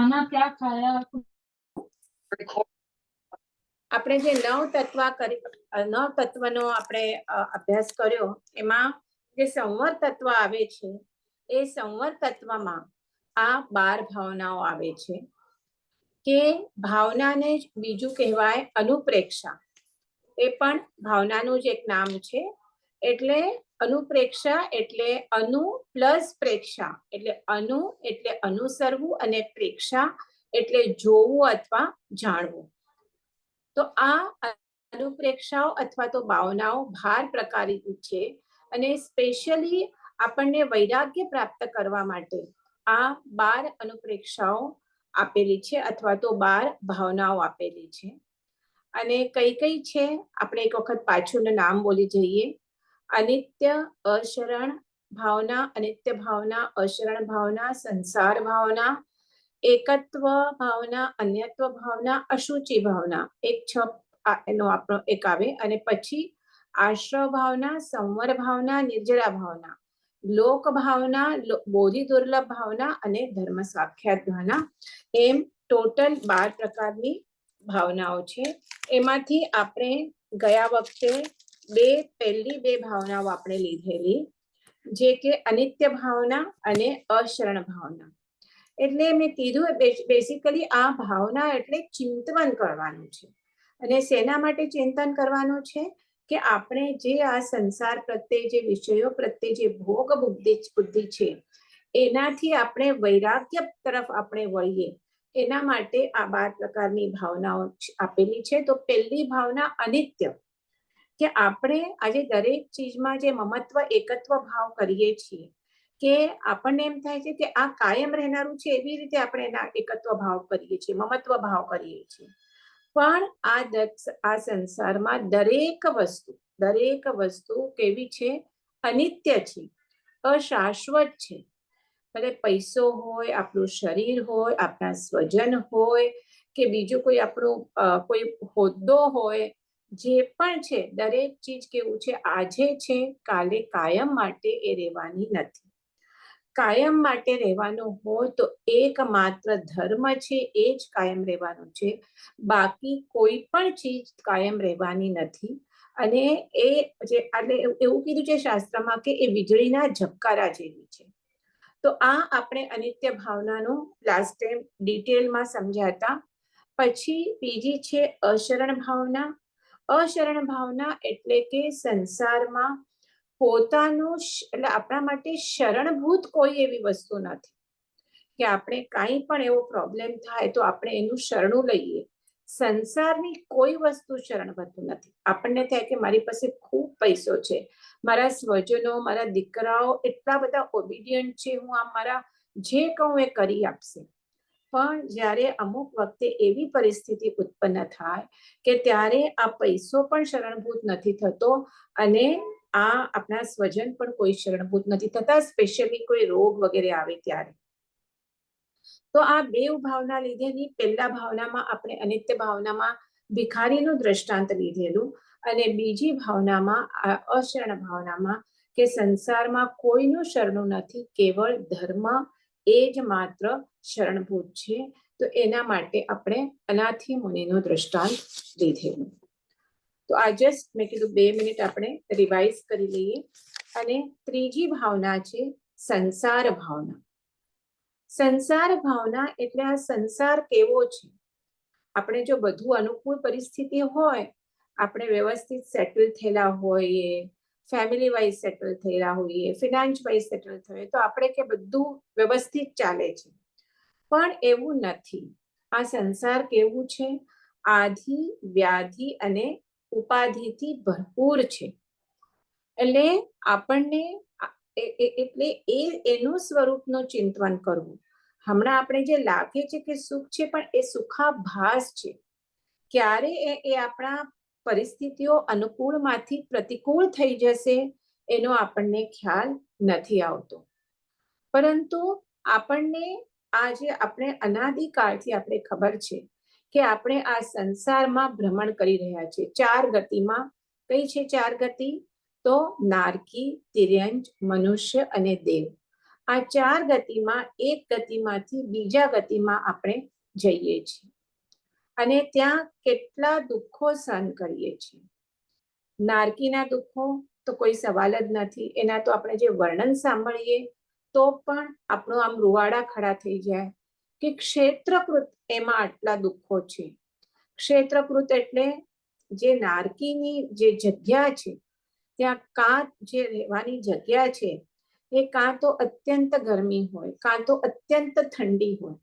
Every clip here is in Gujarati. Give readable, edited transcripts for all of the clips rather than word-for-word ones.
खाना क्या खाया? આપણે જે નવ તત્વનો આપણે અભ્યાસ કર્યો, એમાં જે સંવર તત્વ આવે છે એ સંવર તત્વમાં આ 12 ભાવનાઓ આવે છે કે ભાવનાને જ બીજું કહેવાય અનુપ્રેક્ષા. એ પણ ભાવનાનું જ એક નામ છે. એટલે અનુપ્રેક્ષા એટલે અનુ પ્લસ પ્રેક્ષા, એટલે અનુ એટલે અનુસરવું અને પ્રેક્ષા એટલે જોવું અથવા જાણવું. તો આ અનુપ્રેક્ષાઓ અથવા તો ભાવનાઓ 12 પ્રકારની છે અને સ્પેશિયલી આપણને વૈરાગ્ય પ્રાપ્ત કરવા માટે આ 12 અનુપ્રેક્ષાઓ આપેલી છે અથવા તો 12 ભાવનાઓ આપેલી છે. અને કઈ કઈ છે આપણે એક વખત પાછું નામ બોલી જઈએ. અનિત્ય, અશરણ ભાવના, અનિત્ય ભાવના, અશરણ ભાવના, સંસાર ભાવના, એકત્વ ભાવના, અન્યત્વ ભાવના, અશુચિ ભાવના, એક 6 એનો આપણો એક આવે. અને પછી આશ્રવ ભાવના, સંવર ભાવના, નિર્જરા ભાવના, લોક ભાવના, બોધિ દુર્લભ ભાવના અને ધર્મ સાક્ષાત ભાવના. એમ ટોટલ 12 પ્રકારની ભાવનાઓ છે. એમાંથી આપણે ગયા વખતે પહેલી બે ભાવનાઓ આપણે લીધેલી, જે કે અનિત્ય ભાવના અને અશરણ ભાવના. એટલે મેં કીધું બેસિકલી આ ભાવના એટલે ચિંતન કરવાનું છે. અને શેના માટે ચિંતન કરવાનું છે કે આપણે જે આ સંસાર પ્રત્યે, જે વિષયો પ્રત્યે જે ભોગ બુદ્ધિ છે, એનાથી આપણે વૈરાગ્ય તરફ આપણે વળીએ, એના માટે આ 12 પ્રકારની ભાવનાઓ આપેલી છે. તો પહેલી ભાવના અનિત્ય, કે આપણે આજે દરેક ચીજમાં જે મમત્વ એકત્વ ભાવ કરીએ છીએ, કે આપણને એમ થાય છે કે આ કાયમ રહેનારું છે, એવી રીતે આપણે એના એકત્વ ભાવ કરીએ છીએ, મમત્વ ભાવ કરીએ છીએ. પણ આ સંસારમાં દરેક વસ્તુ કેવી છે? અનિત્ય છે, અશાશ્વત છે. ભલે પૈસો હોય, આપણું શરીર હોય, આપણા સ્વજન હોય, કે બીજું કોઈ આપણું કોઈ હોદ્દો હોય, જે પણ છે દરેક ચીજ કેવું છે? આજે છે, કાલે કાયમ માટે એ રહેવાની નથી. કાયમ માટે રહેવાનું હોય તો એકમાત્ર ધર્મ છે, એ જ કાયમ રહેવાનું છે. બાકી કોઈ પણ ચીજ કાયમ રહેવાની નથી. અને એ જે એવું કીધું છે શાસ્ત્રમાં કે એ વીજળીના ઝબકારા જેવી છે. તો આ આપણે અનિત્ય ભાવનાનું લાસ્ટ ટાઈમ ડિટેલમાં સમજાતા. પછી બીજી છે અશરણ ભાવના. અશરણ ભાવના એટલે કે સંસારમાં પોતાનું, એટલે આપણા માટે શરણભૂત કોઈ એવી વસ્તુ નથી કે આપણે કાંઈ પણ એવો પ્રોબ્લેમ થાય તો આપણે એનું શરણું લઈએ. સંસારની કોઈ વસ્તુ શરણભૂત નથી. આપણને થાય કે મારી પાસે ખૂબ પૈસો છે, મારા સ્વજનો, મારા દીકરાઓ એટલા બધા ઓબિડિયન્ટ છે, હું આ મારા જે કહું એ કરી આપશે. પણ જ્યારે અમુક વખતે એવી પરિસ્થિતિ ઉત્પન્ન થાય કે ત્યારે આ પૈસો પણ શરણભૂત નથી થતો અને આ આપણા સ્વજન પણ કોઈ શરણભૂત નથી થતા, સ્પેશિયલી કોઈ રોગ વગેરે આવે ત્યારે. તો આ બે ભાવના લીધેલી. પહેલા ભાવનામાં આપણે અનિત્ય ભાવનામાં ભિખારીનું દ્રષ્ટાંત લીધેલું, અને બીજી ભાવનામાં અશરણ ભાવનામાં કે સંસારમાં કોઈનું શરણું નથી, કેવળ ધર્મ એ જ માત્ર શરણભૂત છે. તો એના માટે આપણે અનાથી મુનિનું દ્રષ્ટાંત લીધેલું. તો આ જસ્ટ મેં કીધું 2 મિનિટ આપણે રિવાઇઝ કરી લઈએ. અને ત્રીજી ભાવના છે સંસાર ભાવના. સંસાર ભાવના એટલે આ સંસાર કેવો છે? આપણે જો બધું અનુકૂળ પરિસ્થિતિ હોય, આપણે વ્યવસ્થિત સેટલ થયેલા હોઈએ, ફેમિલી વાઇઝ સેટલ થયેલા હોઈએ, ફિનાન્સ વાઇઝ સેટલ થઈએ, તો આપણે કે બધું વ્યવસ્થિત ચાલે છે. પણ એવું નથી. આ સંસાર કેવું છે? આધિ, વ્યાધિ અને ઉપાધિથી ભરપૂર છે. એટલે આપણને એટલે એનું સ્વરૂપનું ચિંતન કરવું. હમણાં આપણે જે લાગે છે કે સુખ છે, પણ એ સુખાભાસ છે. ક્યારે એ આપણા પરિસ્થિતિઓ અનુકૂળમાંથી પ્રતિકૂળ થઈ જશે એનો આપણને ખ્યાલ નથી આવતો. પરંતુ આપણને આજે આપણે અનાદિકાળથી આપણે ખબર છે કે આપણે આ સંસારમાં ભ્રમણ કરી રહ્યા છીએ 4 ગતિમાં. કઈ છે 4 ગતિ? તો નારકી, તિર્યંચ, મનુષ્ય અને દેવ. આ 4 ગતિમાં એક ગતિમાંથી બીજા ગતિમાં આપણે જઈએ છીએ અને ત્યાં કેટલા દુઃખો સહન કરીએ છીએ. નારકીના દુઃખો તો કોઈ સવાલ જ નથી. એના તો આપણે જે વર્ણન સાંભળીએ તો પણ આપણું આમ રૂવાડા ખડા થઈ જાય કે ક્ષેત્રકૃત એમાં આટલા દુઃખો છે. ક્ષેત્રકૃત એટલે જે નારકીની જે જગ્યા છે ત્યાં કાં જે રહેવાની જગ્યા છે એ કાં તો અત્યંત ગરમી હોય કાં તો અત્યંત ઠંડી હોય.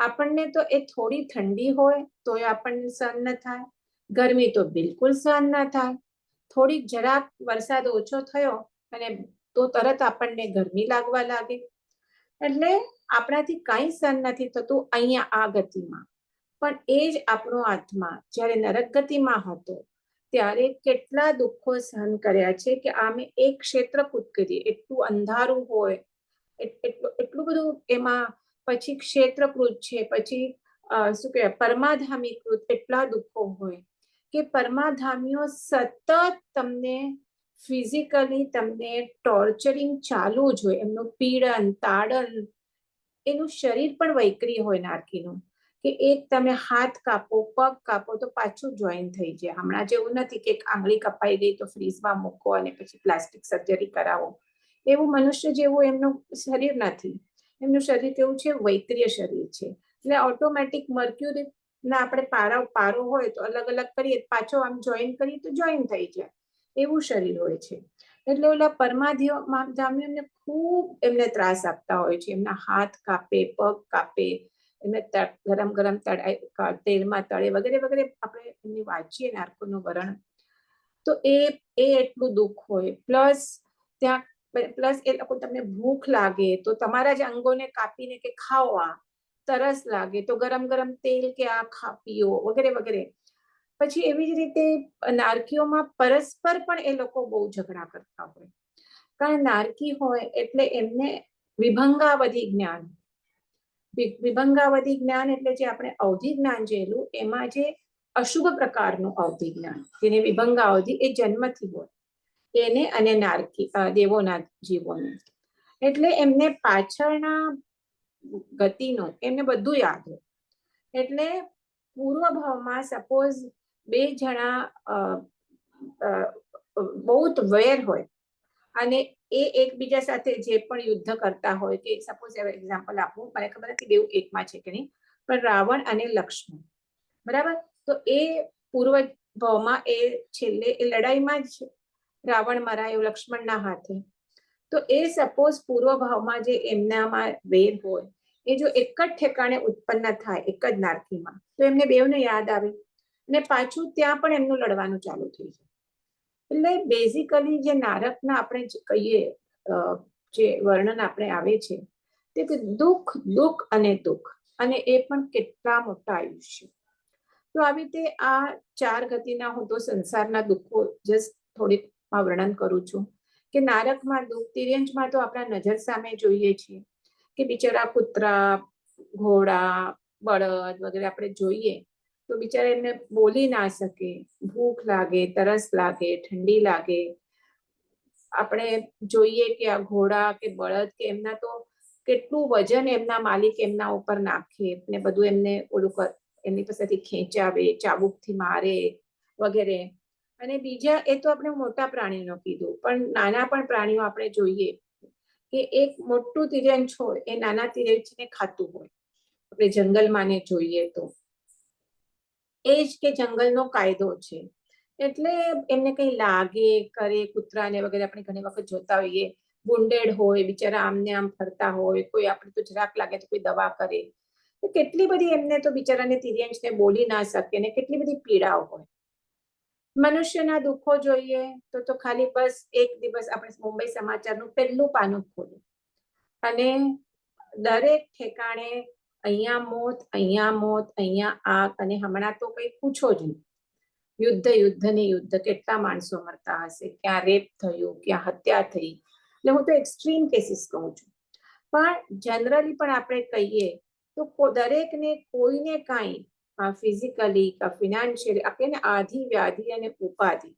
આપણને તો એ થોડી ઠંડી હોય તો એ આપણને સહન ન થાય, ગરમી તો બિલકુલ સહન ન થાય. થોડીક જરાક વરસાદ ઓછો થયો અને તો તરત આપણને ગરમી લાગવા લાગે. એટલે આપણાથી કંઈ સહન નથી થતું અહીંયા આ ગતિમાં. પણ એ જ આપણો આત્મા જ્યારે નરક ગતિમાં હતો ત્યારે કેટલા દુઃખો સહન કર્યા છે કે આમે એક ક્ષેત્રકૃત કરીએ એટલું અંધારું હોય, એટલું બધું એમાં પછી ક્ષેત્રકૃત છે, પછી શું કહેવાય પરમાધામીકૃત એટલા દુઃખો હોય કે પરમાધામીઓ સતત તમને ફિઝિકલી તમને ટોર્ચરિંગ ચાલુ જ હોય. એમનું પીડન તાડન, એનું શરીર પણ વૈકરી હોય નારકીનું કે એક તમે હાથ કાપો પગ કાપો તો પાછું જોઈન થઈ જાય. હમણાં જેવું નથી કે આંગળી કપાઈ ગઈ તો ફ્રીઝમાં મૂકો અને પછી પ્લાસ્ટિક સર્જરી કરાવો. એવું મનુષ્ય જેવું એમનું શરીર નથી. એમનું શરીર કેવું છે? વૈક્રિય શરીર છે. એટલે ઓટોમેટિક મર્ક્યુરી ના આપણે પારો હોય તો અલગ અલગ કરીએ પાછો આમ જોઈન કરીએ તો જોઈન થઈ જાય એવું શરીર હોય છે. એટલે ઓલા પરમાધામીઓને ખૂબ એમને ત્રાસ આપતા હોય છે. એમના હાથ કાપે, પગ કાપે, એમને ગરમ ગરમ તેલમાં તળે વગેરે વગેરે આપણે એમની વાંચીએ નારકોનું વર્ણન તો એ એટલું દુઃખ હોય. પ્લસ એ લોકો તમને ભૂખ લાગે તો તમારા જ અંગોને કાપીને કે ખાઓ, આ તરસ લાગે તો ગરમ ગરમ તેલ કે આ પીઓ વગેરે વગેરે. પછી એવી જ રીતે નારકીઓમાં પરસ્પર પણ એ લોકો બહુ ઝઘડા કરતા હોય. કારણ નારકી હોય એટલે એમને વિભંગાવધિ જ્ઞાન. વિભંગાવધિ જ્ઞાન એટલે જે આપણે અવધિ જ્ઞાન જેલું એમાં જે અશુભ પ્રકારનું અવધિ જ્ઞાન જેને વિભંગાવધિ એ જન્મથી હોય એને અને નારકી દેવોના જીવોને. એટલે એમને પાછળના ગતિનો એમને બધું યાદ હોય. એટલે પૂર્વ ભાવમાં સપોઝ બે જણા બહુ જ વૈર હોય અને એ એકબીજા સાથે જે પણ યુદ્ધ કરતા હોય કે સપોઝ એક્ઝામ્પલ આપું, મને ખબર નથી બેઉ એકમાં છે કે નહીં, પણ રાવણ અને લક્ષ્મણ, બરાબર? તો એ પૂર્વ ભાવમાં એ છેલ્લે એ લડાઈમાં જ રાવણ મરાયો લક્ષ્મણના હાથે. તો એ સપોઝ પૂર્વ ભાવમાં જે એમનામાં વેર હોય એ જો એક જ ઠેકાણે ઉત્પન્ન થાય એક જ નારકીમાં તો એમને બેઉને યાદ આવે અને પાછું ત્યાં પણ એમનું લડવાનું ચાલુ થઈ જાય. એટલે બેઝિકલી જે નારકના આપણે કહીએ જે વર્ણન આપણે આવે છે તે દુઃખ દુઃખ અને દુઃખ, અને એ પણ કેટલા મોટા આયુષ્ય. તો આવી રીતે આ 4 ગતિના હું તો સંસારના દુઃખો જસ્ટ થોડીક વર્ણન કરું છું કે નારકમાં દુઃખ, તિર્યંજમાં તો આપણા નજર સામે જોઈએ છીએ કે બિચારા કૂતરા, ઘોડા, બળદ વગેરે આપણે જોઈએ તો બિચારા એમને બોલી ના શકે, ભૂખ લાગે, તરસ લાગે, ઠંડી લાગે. આપણે જોઈએ કે આ ઘોડા કે બળદ કે એમના તો કેટલું વજન એમના માલિક એમના ઉપર નાખે ને બધું એમને ઓલું એમની પાસેથી ખેંચાવે, ચાબુકથી મારે વગેરે. અને બીજા એ તો આપણે મોટા પ્રાણીનો કીધું, પણ નાના પણ પ્રાણીઓ આપણે જોઈએ કે એક મોટું તિર્યંચ હોય એ નાના તિર્યંચને ખાતું હોય. આપણે જંગલમાં ને જોઈએ તો એ જ કે જંગલનો કાયદો છે. એટલે એમને કઈ લાગે કરે, કૂતરાને વગેરે આપણે ઘણી વખત જોતા હોઈએ વુન્ડેડ હોય બિચારા આમને આમ ફરતા હોય, કોઈ આપણે તો જરાક લાગે તો કોઈ દવા કરે. તો કેટલી બધી એમને તો બિચારાને તિર્યંચને બોલી ના શકે ને કેટલી બધી પીડાઓ હોય. મનુષ્યના દુઃખો જોઈએ તો ખાલી બસ એક દિવસ આપણે મુંબઈ સમાચારનું પહેલું પાનું ખોલ્યું અને દરેક ઠેકાણે અહીંયા મોત, અહીંયા મોત, અહીંયા આગ, અને હમણાં તો કઈ પૂછો જ નહીં. યુદ્ધની યુદ્ધ, કેટલા માણસો મરતા હશે, ક્યાં રેપ થયું, ક્યાં હત્યા થઈ. એટલે હું તો એક્સ્ટ્રીમ કેસીસ કહું છું. પણ જનરલી પણ આપણે કહીએ તો દરેકને કોઈને કાંઈ ફિઝિકલી કે ફિનાન્શિયલી આપણે આધિ વ્યાધિ અને ઉપાધિ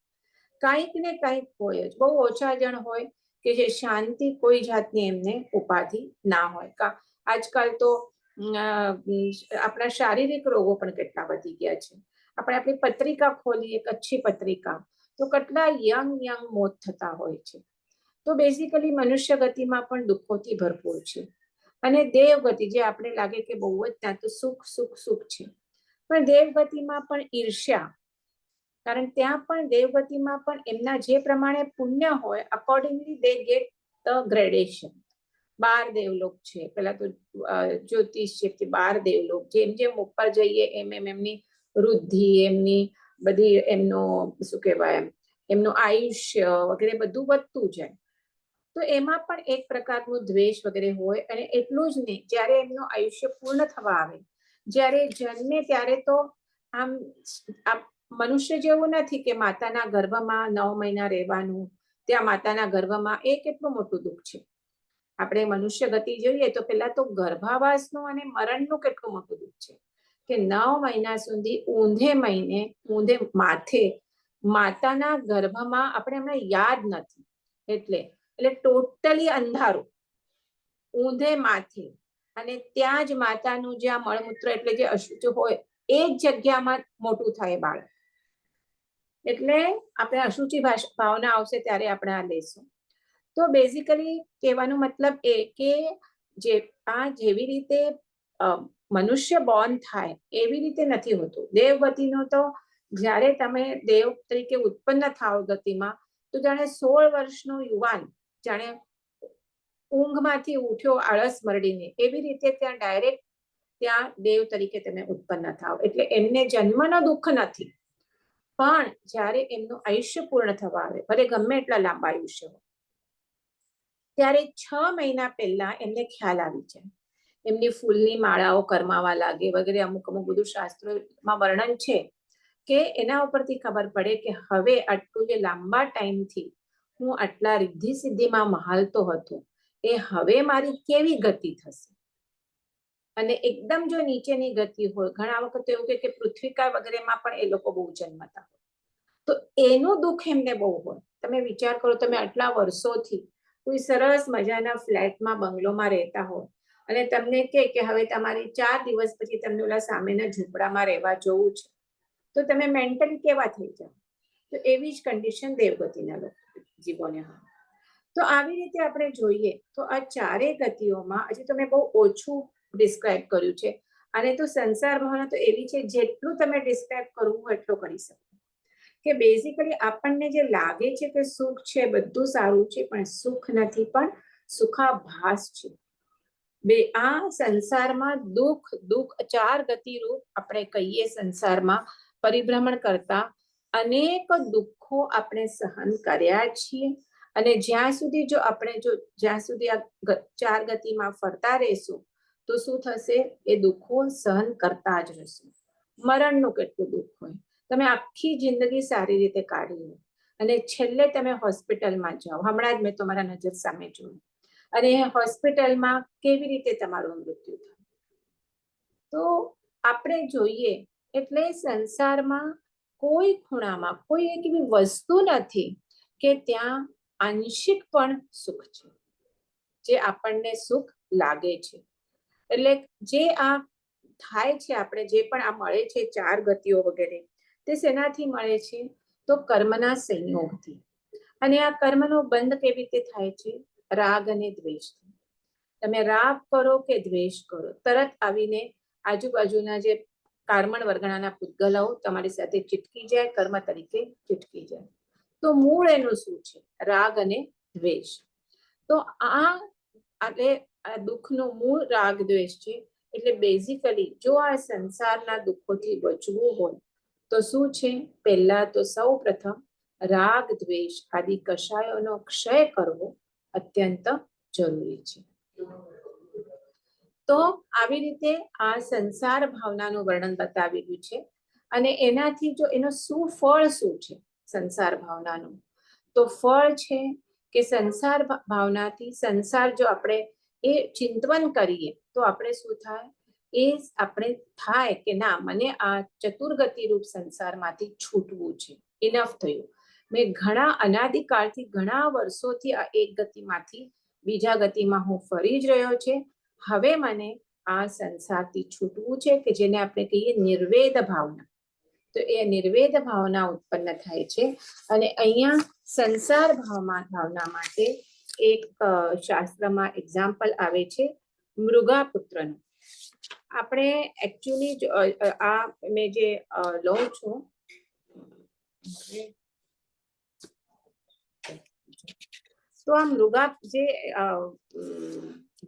કાંઈક ને કાંઈક હોય જ. બહુ ઓછા જણ હોય કે જે શાંતિ કોઈ જાતની એમને ઉપાધિ ના હોય. આજકાલ તો આપણા શારીરિક રોગો પણ કેટલા વધી ગયા છે. આપણે આપણી પત્રિકા ખોલીએ, કચ્છી પત્રિકા, તો કેટલા યંગ મોત થતા હોય છે. તો બેઝિકલી મનુષ્ય ગતિમાં પણ દુઃખોથી ભરપૂર છે. અને દેવગતિ, જે આપણે લાગે કે બહુ જ ત્યાં તો સુખ સુખ સુખ છે, પણ દેવગતિમાં પણ ઈર્ષ્યા. કારણ ત્યાં પણ દેવગતિમાં પણ એમના જે પ્રમાણે પુણ્ય હોય, accordingly they get the gradation. 12 દેવલોક છે, પેલા તો જ્યોતિષ છે, 12 દેવલોક. જેમ જેમ ઉપર જઈએ એમ એમ એમની વૃદ્ધિ, એમની બધી, એમનો શું કહેવાય, એમનું આયુષ્ય વગેરે બધું વધતું જાય. તો એમાં પણ એક પ્રકારનું દ્વેષ વગેરે હોય. અને એટલું જ નહીં, જ્યારે એમનું આયુષ્ય પૂર્ણ થવા આવે, જ્યારે જન્મે ત્યારે તો આમ મનુષ્ય જેવું નથી કે માતાના ગર્ભમાં 9 મહિના રહેવાનું. ત્યાં માતાના ગર્ભમાં એ કેટલું મોટું દુઃખ છે. આપણે મનુષ્ય ગતિ જોઈએ તો પેલા તો ગર્ભાવાસનું અને મરણનું કેટલું મોટું દુઃખ છે કે 9 મહિના સુધી ઊંધે મહિને, ઊંધે માથે માતાના ગર્ભમાં આપણે હમણાં યાદ નથી. એટલે ટોટલી અંધારું, ઊંધે માથે, અને ત્યાં જ માતાનું જ્યાં મળમૂત્ર એટલે જે અશુદ્ધ હોય એ જ જગ્યામાં મોટું થાય બાળક. એટલે આપણે અશુચિ ભાવના આવશે ત્યારે આપણે આ લઈશું. તો બેઝિકલી કહેવાનો મતલબ એ કે જેવી રીતે મનુષ્ય બોર્ન થાય એવી રીતે નથી હોતું. દેવગતિનો તો જ્યારે તમે દેવ તરીકે ઉત્પન્ન થાવ ગતિમાં, તો જાણે 16 વર્ષનો યુવાન જાણે ઊંઘમાંથી ઉઠ્યો આળસ મરડીને, એવી રીતે ત્યાં ડાયરેક્ટ ત્યાં દેવ તરીકે તમે ઉત્પન્ન થાવ. એટલે એમને જન્મનો દુઃખ નથી, પણ જ્યારે એમનું આયુષ્ય પૂર્ણ થવા આવે, ભલે ગમે એટલા લાંબા આયુષ્ય હોય, ત્યારે 6 મહિના પહેલા એમને ખ્યાલ આવી જાય. એમની ફૂલની માળાઓ કરમાવા લાગે વગેરે. અમુક બધું શાસ્ત્રોમાં વર્ણન છે કે એના ઉપરથી ખબર પડે કે હવે આટલું જે લાંબા ટાઈમથી હું આટલા રિદ્ધિ સિદ્ધિમાં મહાલતો હતો, એ હવે મારી કેવી ગતિ થશે. અને એકદમ જો નીચેની ગતિ હોય, ઘણા વખત એવું કે પૃથ્વીકા વગેરેમાં પણ એ લોકો બહુ જન્મતા હોય, તો એનું દુઃખ એમને બહુ હોય. તમે વિચાર કરો, તમે આટલા વર્ષોથી કોઈ સરસ મજાના ફ્લેટમાં, બંગલોમાં રહેતા હોય, અને તમને કે હવે તમારી 4 દિવસ પછી તમને ઓલા સામેના ઝૂંપડામાં રહેવા જવું છે, તો તમે મેન્ટલી કેવા થઈ જાઓ. તો એવી જ કન્ડિશન દેવગતિના જીવોને હોય. તો આવી રીતે આપણે જોઈએ તો આ ચારેય ગતિઓમાં હજી તમે બહુ ઓછું ડિસ્ક્રાઇબ કર્યું છે. અને તો સંસાર ભાવના તો એવી છે, જેટલું તમે ડિસ્ક્રાઇબ કરવું હોય એટલું કરી શકો. કે બેઝિકલી આપણને જે લાગે છે કે સુખ છે, બધું સારું છે, પણ સુખ નથી, પણ સુખાભાસ છે. આ સંસારમાં દુઃખ 4 ગતિ રૂપ આપણે કહીએ. સંસારમાં પરિભ્રમણ કરતા અનેક દુઃખો આપણે સહન કર્યા છીએ. અને જ્યાં સુધી જ્યાં સુધી આ 4 ગતિમાં ફરતા રહેશું, તો શું થશે? એ દુઃખો સહન કરતા જ રહેશું. મરણનું કેટલું દુઃખ હોય, તમે આખી જિંદગી સારી રીતે કાઢી લો અને છેલ્લે તમે હોસ્પિટલમાં જાઓ. હમણાં જ મેં તમારા નજર સામે જોયું, અને હોસ્પિટલમાં કેવી રીતે તમારું મૃત્યુ થાય. તો આપણે જોઈએ એટલે સંસારમાં કોઈ ખૂણામાં કોઈ એક એવી વસ્તુ નથી કે ત્યાં આંશિક પણ સુખ છે, જે આપણને સુખ લાગે છે. એટલે જે આ થાય છે, આપણે જે પણ આ મળે છે 4 ગતિઓ વગેરે, તે શેનાથી મળે છે? તો કર્મના સંયોગથી. અને આ કર્મનો બંધ કેવી રીતે થાય છે? રાગ અને દ્વેષથી. તમે રાગ કરો કે દ્વેષ કરો, તરત આવીને આજુબાજુના જે કાર્મણ વર્ગણાના પૂતગલાઓ તમારી સાથે ચીટકી જાય, કર્મ તરીકે ચીટકી જાય. તો મૂળ એનું શું છે? રાગ અને દ્વેષ. તો એટલે આ દુઃખનું મૂળ રાગ દ્વેષ છે. એટલે બેઝિકલી જો આ સંસારના દુઃખોથી બચવું હોય તો શું છે? પહેલા તો સૌ પ્રથમ રાગ દ્વેષ આદિ કષાયોનો ક્ષય કરવો અત્યંત જરૂરી છે. તો આવી રીતે આ સંસાર ભાવનાનું વર્ણન બતાવેલું છે. અને એનાથી જો એનો શું ફળ શું છે સંસાર ભાવનાનું? તો ફળ છે કે સંસાર ભાવનાથી સંસાર જો આપણે એ ચિંતવન કરીએ તો આપણે શું થાય? એ આપણે થાય કે ના, મને આ ચતુર્ગતિ રૂપ સંસારમાંથી છૂટવું છે, ઇનફ થયું. મેં ઘણા અનાદિકાળથી ઘણા વર્ષોથી આ એક ગતિમાંથી બીજા ગતિમાં હું ફરી જ રહ્યો છે. હવે મને આ સંસારથી છૂટવું છે, કે જેને આપણે કહીએ નિર્વેદ ભાવના. તો એ નિર્વેદ ભાવના ઉત્પન્ન થાય છે. અને અહીંયા સંસાર ભાવના માટે એક શાસ્ત્રમાં એક્ઝામ્પલ આવે છે મૃગાપુત્રનું. આપણે એકચ્યુઅલી આ મેં જે લઉં છું, તો આ મૃગા જે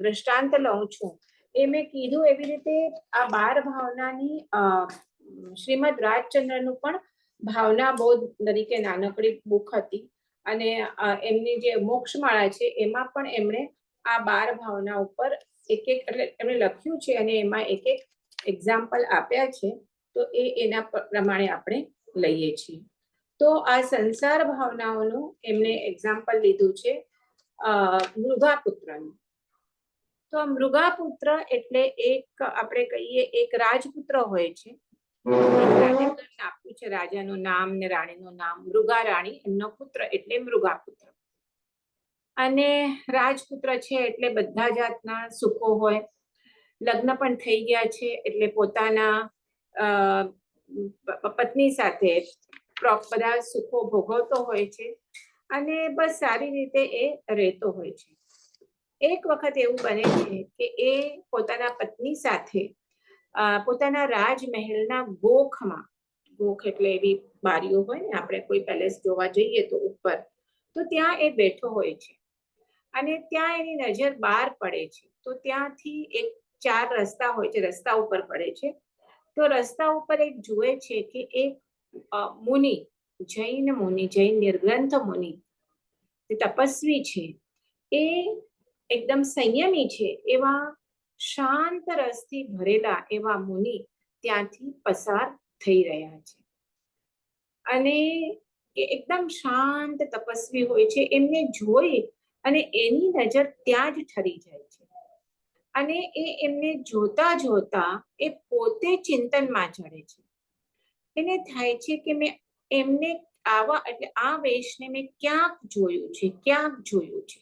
દ્રષ્ટાંત લઉં છું એ મેં કીધું એવી રીતે આ 12 ભાવનાની શ્રીમદ રાજચંદ્રનું પણ ભાવના બોધ તરીકે નાનકડી બુક હતી. અને એમની જે મોક્ષમાળા છે એમાં પણ એમણે આ 12 ભાવના ઉપર એક એટલે એમણે લખ્યું છે અને એમાં એક એક્ઝામ્પલ આપ્યા છે. તો એના પ્રમાણે આપણે લઈએ છીએ. તો આ સંસાર ભાવનાઓનું એમણે એક્ઝામ્પલ લીધું છે મૃગાપુત્રનું. તો મૃગાપુત્ર એટલે એક આપણે કહીએ એક રાજપુત્ર હોય છે. આપ્યું છે રાજાનું નામ ને રાણીનું નામ. મૃગા રાણી એમનો પુત્ર એટલે મૃગાપુત્ર. અને રાજપુત્ર છે એટલે બધા જાતના સુખો હોય. લગ્ન પણ થઈ ગયા છે એટલે પોતાના પત્ની સાથે બધા સુખો ભોગવતો હોય છે અને બસ સારી રીતે એ રહેતો હોય છે. એક વખત એવું બને છે કે એ પોતાના પત્ની સાથે પોતાના રાજમહેલના ગોખમાં, ગોખ એટલે એવી બારીઓ હોય ને આપણે કોઈ પેલેસ જોવા જઈએ તો ઉપર, તો ત્યાં એ બેઠો હોય છે. અને ત્યાં એની નજર બહાર પડે છે. તો ત્યાંથી એક 4 રસ્તા હોય છે, રસ્તા ઉપર પડે છે. તો રસ્તા ઉપર એક જુએ છે કે એક મુનિ, જૈન મુનિ, જૈન નિર્ગ્રંથ મુનિ, જે તપસ્વી છે, એ એકદમ સંયમી છે એવા શાંત રસથી ભરેલા એવા મુનિ ત્યાંથી પસાર થઈ રહ્યા છે. અને એકદમ શાંત તપસ્વી હોય છે. એમને જોઈ અને એની નજર ત્યાં જ ઠરી જાય છે. અને એ એમને જોતા જોતા એ પોતે ચિંતનમાં ચડે છે. એને થાય છે કે મેં એમને આવા એટલે આ વેશને મેં ક્યાંક જોયું છે.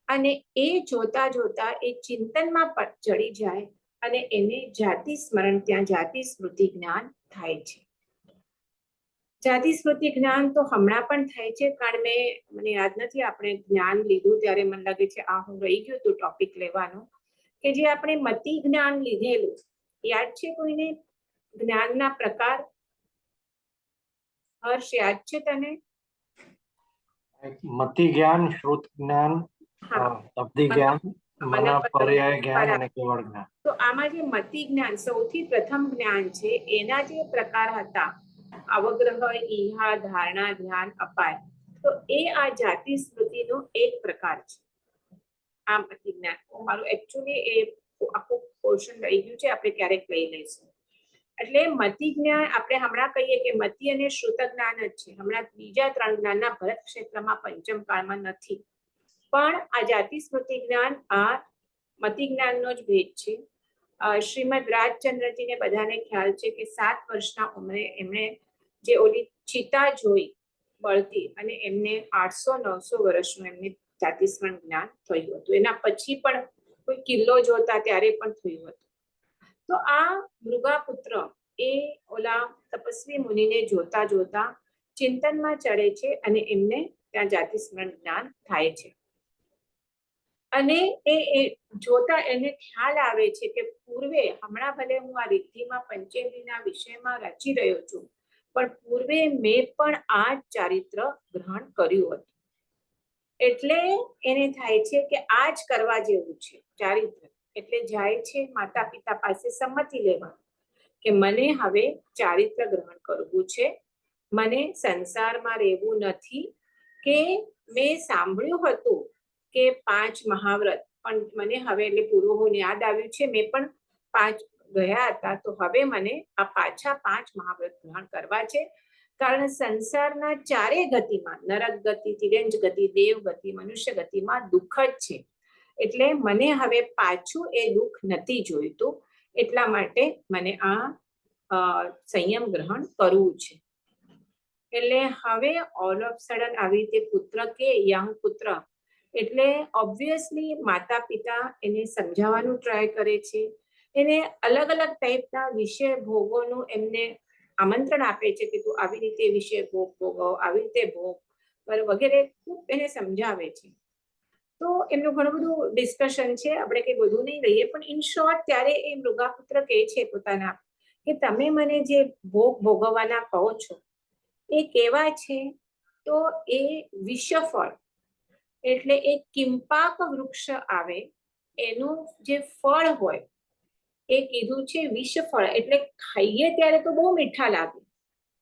અને એ જોતા જોતા એ ચિંતનમાં ચડી જાય અને એને જાતિ સ્મરણ, ત્યાં જાતિ સ્મૃતિ જ્ઞાન થાય છે. જાતિ સ્મૃતિ જ્ઞાન તો હમણાં પણ થાય છે, કારણ મને યાદ નથી આપણે જ્ઞાન લીધું ત્યારે મને લાગે છે આ હું રહી ગયું હતું ટોપિક લેવાનું, કે જે આપણે મતિ જ્ઞાન લીધેલું યાદ છે કોઈને? જ્ઞાનના પ્રકાર હર્ષ યાદ છે તને? મતિ જ્ઞાન, શ્રુત જ્ઞાન, શબ્દી જ્ઞાન, મનપર્યાય જ્ઞાન અને કેવળ જ્ઞાન. તો આમાં જે મતિ જ્ઞાન સૌથી પ્રથમ જ્ઞાન છે, એના જે પ્રકાર હતા અવગ્રહ, ઈહા, ધારણા, ધ્યાન, અપાય, તો એ આ જાતિ સ્મૃતિનો એક પ્રકાર છે. આ મતિ જ્ઞાન મારું એકચ્યુઅલી એ આખું પોર્શન રહી ગયું છે, આપણે ક્યારેક લઈ લઈશું. એટલે મતિ જ્ઞાન આપણે હમણાં કહીએ કે મતિ અને શ્રુત જ્ઞાન જ છે. હમણાં બીજા 3 જ્ઞાનના ભરત ક્ષેત્રમાં પંચમ કાળમાં નથી. પણ આ જાતિ સ્મૃતિ જ્ઞાન આ મતિ જ્ઞાનનો જ ભેદ છે. શ્રીમદ રાજચંદ્રજીને બધાને ખ્યાલ છે કે 7 વર્ષના ઉંમરે એમણે જે ઓલી ચિતા જોઈ બળતી અને એમને 800-900 વર્ષનું એમને જાતિ સ્મરણ જ્ઞાન થયું હતું. એના પછી પણ કોઈ કિલ્લો જોતા ત્યારે પણ થયું હતું. તો આ મૃગાપુત્ર એ ઓલા તપસ્વી મુનિને જોતા જોતા ચિંતનમાં ચડે છે અને એમને ત્યાં જાતિ સ્મરણ જ્ઞાન થાય છે. અને એ જોતા એને ખ્યાલ આવે છે કે પૂર્વે હમણાં ભલે હું આ રિદ્ધિમાં પંચેન્દ્રિયના વિષયમાં રચી રહ્યો છું, પણ પૂર્વે મેં પણ આ ચારિત્ર ગ્રહણ કર્યું હતું. એટલે એને થાય છે કે આ જ કરવા જેવું છે ચારિત્ર. એટલે જાય છે માતા પિતા પાસે સંમતિ લેવા કે મને હવે ચારિત્ર ગ્રહણ કરવું છે, મને સંસારમાં રહેવું નથી. કે મેં સાંભળ્યું હતું કે 5 મહાવ્રત, પણ મને હવે એટલે પૂર્વ યાદ આવ્યું છે મેં પણ 5 ગયા હતા, તો હવે મને આ પાછા 5 મહાવ્રત ગ્રહણ કરવા છે. કારણ સંસારના 4 ગતિમાં, નરક ગતિ, તિર્યંજ ગતિ, દેવ ગતિ, મનુષ્ય ગતિમાં દુઃખ જ છે. એટલે મને હવે પાછું એ દુઃખ નથી જોઈતું. એટલા માટે મને આ સંયમ ગ્રહણ કરવું છે. એટલે હવે ઓલ ઓફ સડન આવી રીતે પુત્ર કે યંગ પુત્ર, એટલે ઓબ્વિયસલી માતા પિતા એને સમજાવવાનું ટ્રાય કરે છે, એને અલગ અલગ ટાઈપના વિષય ભોગોનું એમને આમંત્રણ આપે છે કે તું આવી રીતે વિષય ભોગ ભોગવ, આવી રીતે ભોગ કર વગેરે ખૂબ એને સમજાવે છે. તો એમનું ઘણું બધું ડિસ્કશન છે, આપણે કંઈ બધું નહીં લઈએ, પણ ઇન શોર્ટ ત્યારે એ મૃગાપુત્ર કહે છે પોતાના કે તમે મને જે ભોગ ભોગવવાના કહો છો એ કેવા છે, તો એ વિષફળ એટલે એ કિંપાક વૃક્ષ આવે એનું જે ફળ હોય એ કીધું છે વિષફળ, એટલે ખાઈએ ત્યારે તો બહુ મીઠા લાગે,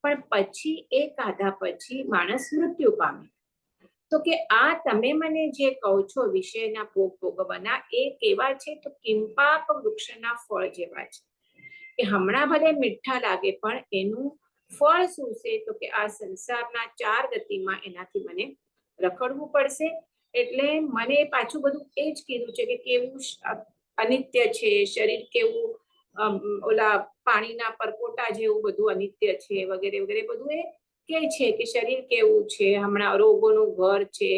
પણ પછી એ ખાધા પછી માણસ મૃત્યુ પામે. તો કે આ તમે મને જે કહો છો વિષયના ભોગ ભોગવવાના એ કેવા છે, તો કિંપાક વૃક્ષના ફળ જેવા છે કે હમણાં ભલે મીઠા લાગે પણ એનું ફળ શું છે, તો કે આ સંસારના ચાર ગતિમાં એનાથી મને રખડવું પડશે. એટલે મને પાછું બધું એ જ કીધું છે કે કેવું અનિત્ય છે શરીર, કેવું ઓલા પાણીના પરપોટા જેવું બધું અનિત્ય છે વગેરે વગેરે બધું એ કે છે કે શરીર કેવું છે, હમણાં રોગોનું ઘર છે,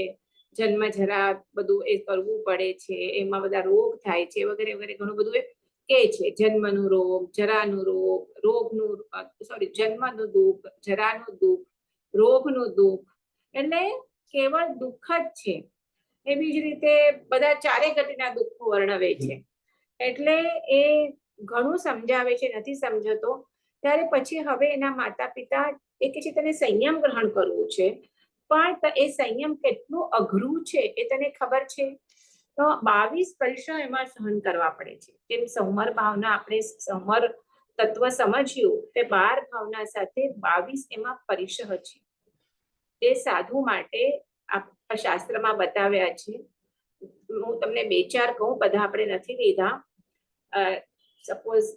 જન્મ જરા બધું એ કરવું પડે છે, એમાં બધા રોગ થાય છે વગેરે વગેરે ઘણું બધું એ કે છે. જન્મનું રોગ, જરાનું રોગ, રોગનું સોરી જન્મનું દુઃખ, જરાનું દુઃખ, રોગનું દુઃખ, એટલે કેવળ દુઃખ જ છે. એવી જ રીતે બધા ચારે ગતિના દુઃખો વર્ણવે છે. એટલે એ ઘણું સમજાવે છે, નથી સમજતો ત્યારે પછી હવે એના માતા પિતા એ કે છે તને સંયમ ગ્રહણ કરવું છે, પણ એ સંયમ કેટલું અઘરું છે એ તને ખબર છે, તો 22 પરીક્ષા એમાં સહન કરવા પડે છે. જેમ સંવર ભાવના આપણે સંવર તત્વ સમજ્યું તે 12 ભાવના સાથે 22 એમાં પરીક્ષા છે, એ સાધુ માટે આ શાસ્ત્રમાં બતાવ્યા છે. હું તમને બે ચાર કહું, બધા આપણે નથી લીધા. સપોઝ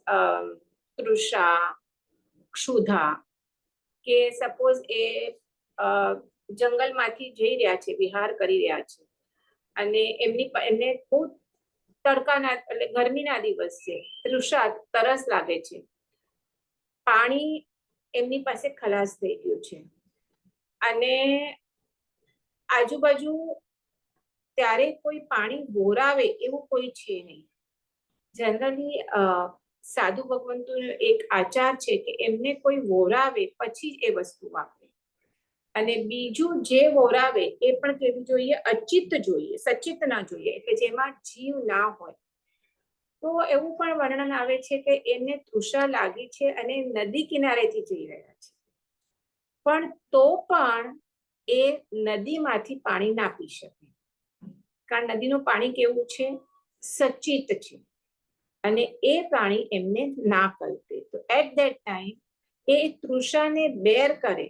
તૃષા, ક્ષુધા, કે સપોઝ એ જંગલમાંથી જઈ રહ્યા છે, વિહાર કરી રહ્યા છે, અને એમને બહુ તડકાના એટલે ગરમીના દિવસ છે, તૃષા તરસ લાગે છે, પાણી એમની પાસે ખલાસ થઈ ગયું છે, અને આજુબાજુ ત્યારે કોઈ પાણી બોરાવે એવું કોઈ છે નહીં. જનરલી સાધુ ભગવંતોનો એક આચાર છે કે એમને કોઈ વોરાવે પછી એ વસ્તુ વાપરે, અને બીજું જે વોરાવે એ પણ કેવું જોઈએ, અચિત જોઈએ, સચિત ના જોઈએ, એટલે જેમાં જીવ ના હોય. તો એવું પણ વર્ણન આવે છે કે એમને તૃષા લાગી છે અને નદી કિનારેથી જઈ રહ્યા છે, પણ તો પણ એ નદીમાંથી પાણી ના પી શકે, કારણ નદીનું પાણી કેવું છે, સચિત છે, અને એ પાણી એમને ના કલ્પે. તો એટ ધેટ ટાઈમ એ તૃષાને બેર કરે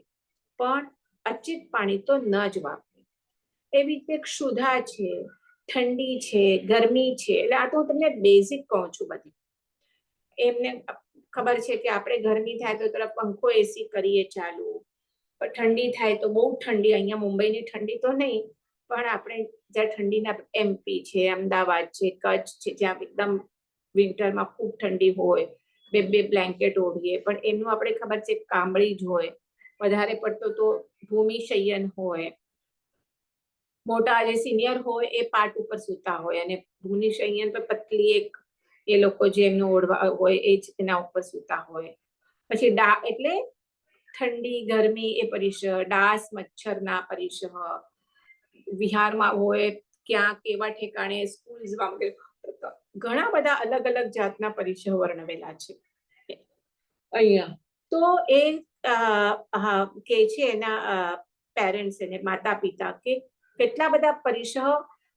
પણ અચિત પાણી તો ન જ વાપરે. એવી રીતે ક્ષુધા છે, ઠંડી છે, ગરમી છે, એટલે આ તો હું તમને બેઝિક કહું છું બધી. એમને ખબર છે કે આપણે ગરમી થાય તો તરફ પંખો એસી કરીએ ચાલુ, પણ ઠંડી થાય તો બહુ ઠંડી, અહીંયા મુંબઈની ઠંડી તો નહીં, પણ આપણે જ્યાં ઠંડીના MP છે, અમદાવાદ છે, કચ્છ છે, જ્યાં એકદમ વિન્ટરમાં ખૂબ ઠંડી હોય, બે બ્લેન્કેટ ઓઢીએ, પણ એમનું આપણે ખબર છે કામળી જ હોય, વધારે પડતો તો ભૂમિ શયન હોય, મોટા જે સિનિયર હોય એ પાટ ઉપર સૂતા હોય, અને ભૂમિ શયન પર પતલી એક એ લોકો જે એમનું ઓઢવા હોય એ જ એના ઉપર સૂતા હોય. પછી એટલે ઠંડી ગરમી એ પરિસહ, ડાસ મચ્છરના પરિસહ, વિહારમાં હોય ક્યાં કેવા ઠેકાણે સ્કૂલ્સમાં ઘણા બધા અલગ અલગ જાતના પરિસહ વર્ણવેલા છે અહીંયા. તો એ કે છે એના પેરેન્ટ્સ એને માતા પિતા કે કેટલા બધા પરિસહ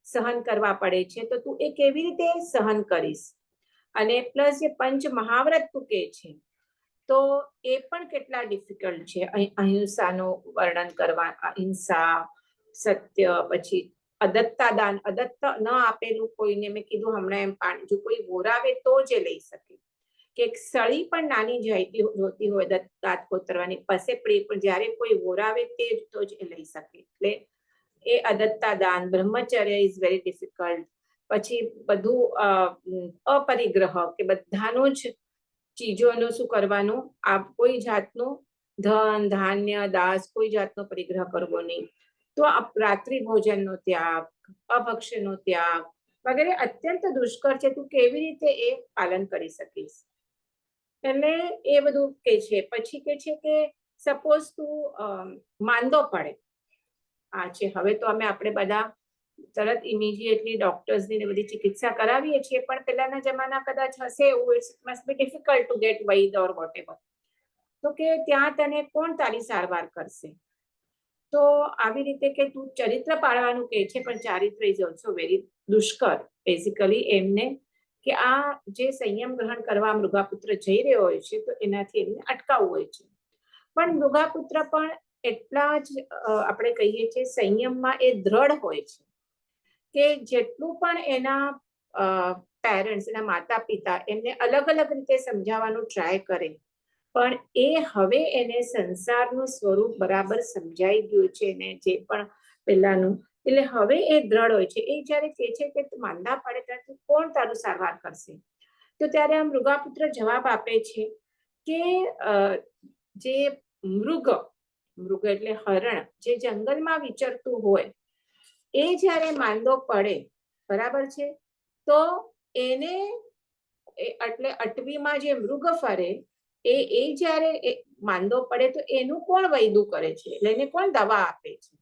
સહન કરવા પડે છે, તો તું એ કેવી રીતે સહન કરીશ, અને પ્લસ જે પંચ મહાવ્રત તું કે છે તો એ પણ કેટલા ડિફિકલ્ટ છે. અહિંસાનું વર્ણન કરવા, અહિંસા, સત્ય, પછી અદત્તા દાન, અદત્ત ન આપેલું કોઈને, મેં કીધું હમણાં એમ પાણી જો કોઈ બોરાવે તો જ લઈ શકે, કે સળી પણ નાની જોતી હોય દાંત કોતરવાની પાસે પડી, પણ જ્યારે કોઈ વોરાવે તે જ તો જ એ લઈ શકે. એટલે એ અદત્તા દાન, બ્રહ્મચર્ય ઇઝ વેરી ડિફિકલ્ટ. પછી બધું અપરિગ્રહ, કે બધાનું જ ચીજોનું શું કરવાનું, આ કોઈ જાતનું ધન, ધાન્ય, દાસ કોઈ જાતનો પરિગ્રહ કરવો નહીં. તો રાત્રિ ભોજનનો ત્યાગ, અભક્ષ્યનો ત્યાગ વગેરે અત્યંત દુષ્કર છે. તું કેવી રીતે એ પાલન કરી શકીશ? એટલે એ બધું કે છે. પછી કે છે કે સપોઝ તું માંદો પડે, આ છે હવે તો આપણે બધા તરત ઇમિડિયેટલી ડોક્ટર્સની ને બધી ચિકિત્સા કરાવીએ છીએ, પણ પહેલાના જમાના કદાચ હશે એવું, it must be difficult to get વૈદ ઓર વોટેવર. તો કે ત્યાં તને કોણ તારી સારવાર કરશે? તો આવી રીતે કે તું ચરિત્ર પાળવાનું કે છે, પણ ચારિત્ર ઇઝ ઓલ્સો વેરી દુષ્કર. બેઝિકલી એમને કે આ જે સંયમ ગ્રહણ કરવા મૃગાપુત્ર જઈ રહ્યો હોય છે, તો એનાથી એમને અટકાવવું હોય છે. પણ મૃગાપુત્ર પણ એટલા જ આપણે કહીએ છીએ સંયમમાં એ દ્રઢ હોય છે કે જેટલું પણ એના પેરેન્ટ્સ, એના માતા પિતા એમને અલગ અલગ રીતે સમજાવવાનું ટ્રાય કરે, પણ એ હવે એને સંસારનું સ્વરૂપ બરાબર સમજાઈ ગયું છે ને જે પણ પહેલાનું, એટલે હવે એ દ્રઢ હોય છે. એ જયારે કહે છે કે તું માંદા પડે ત્યારે કોણ તારું સારવાર કરશે? તો ત્યારે આ મૃગાપુત્ર જવાબ આપે છે કે જે મૃગ એટલે હરણ, જે જંગલમાં વિચરતું હોય, એ જયારે માંદો પડે, બરાબર છે, તો એને એટલે અટવીમાં જે મૃગ ફરે, એ જયારે માંદો પડે તો એનું કોણ વૈદું કરે છે? એટલે એને કોણ દવા આપે છે?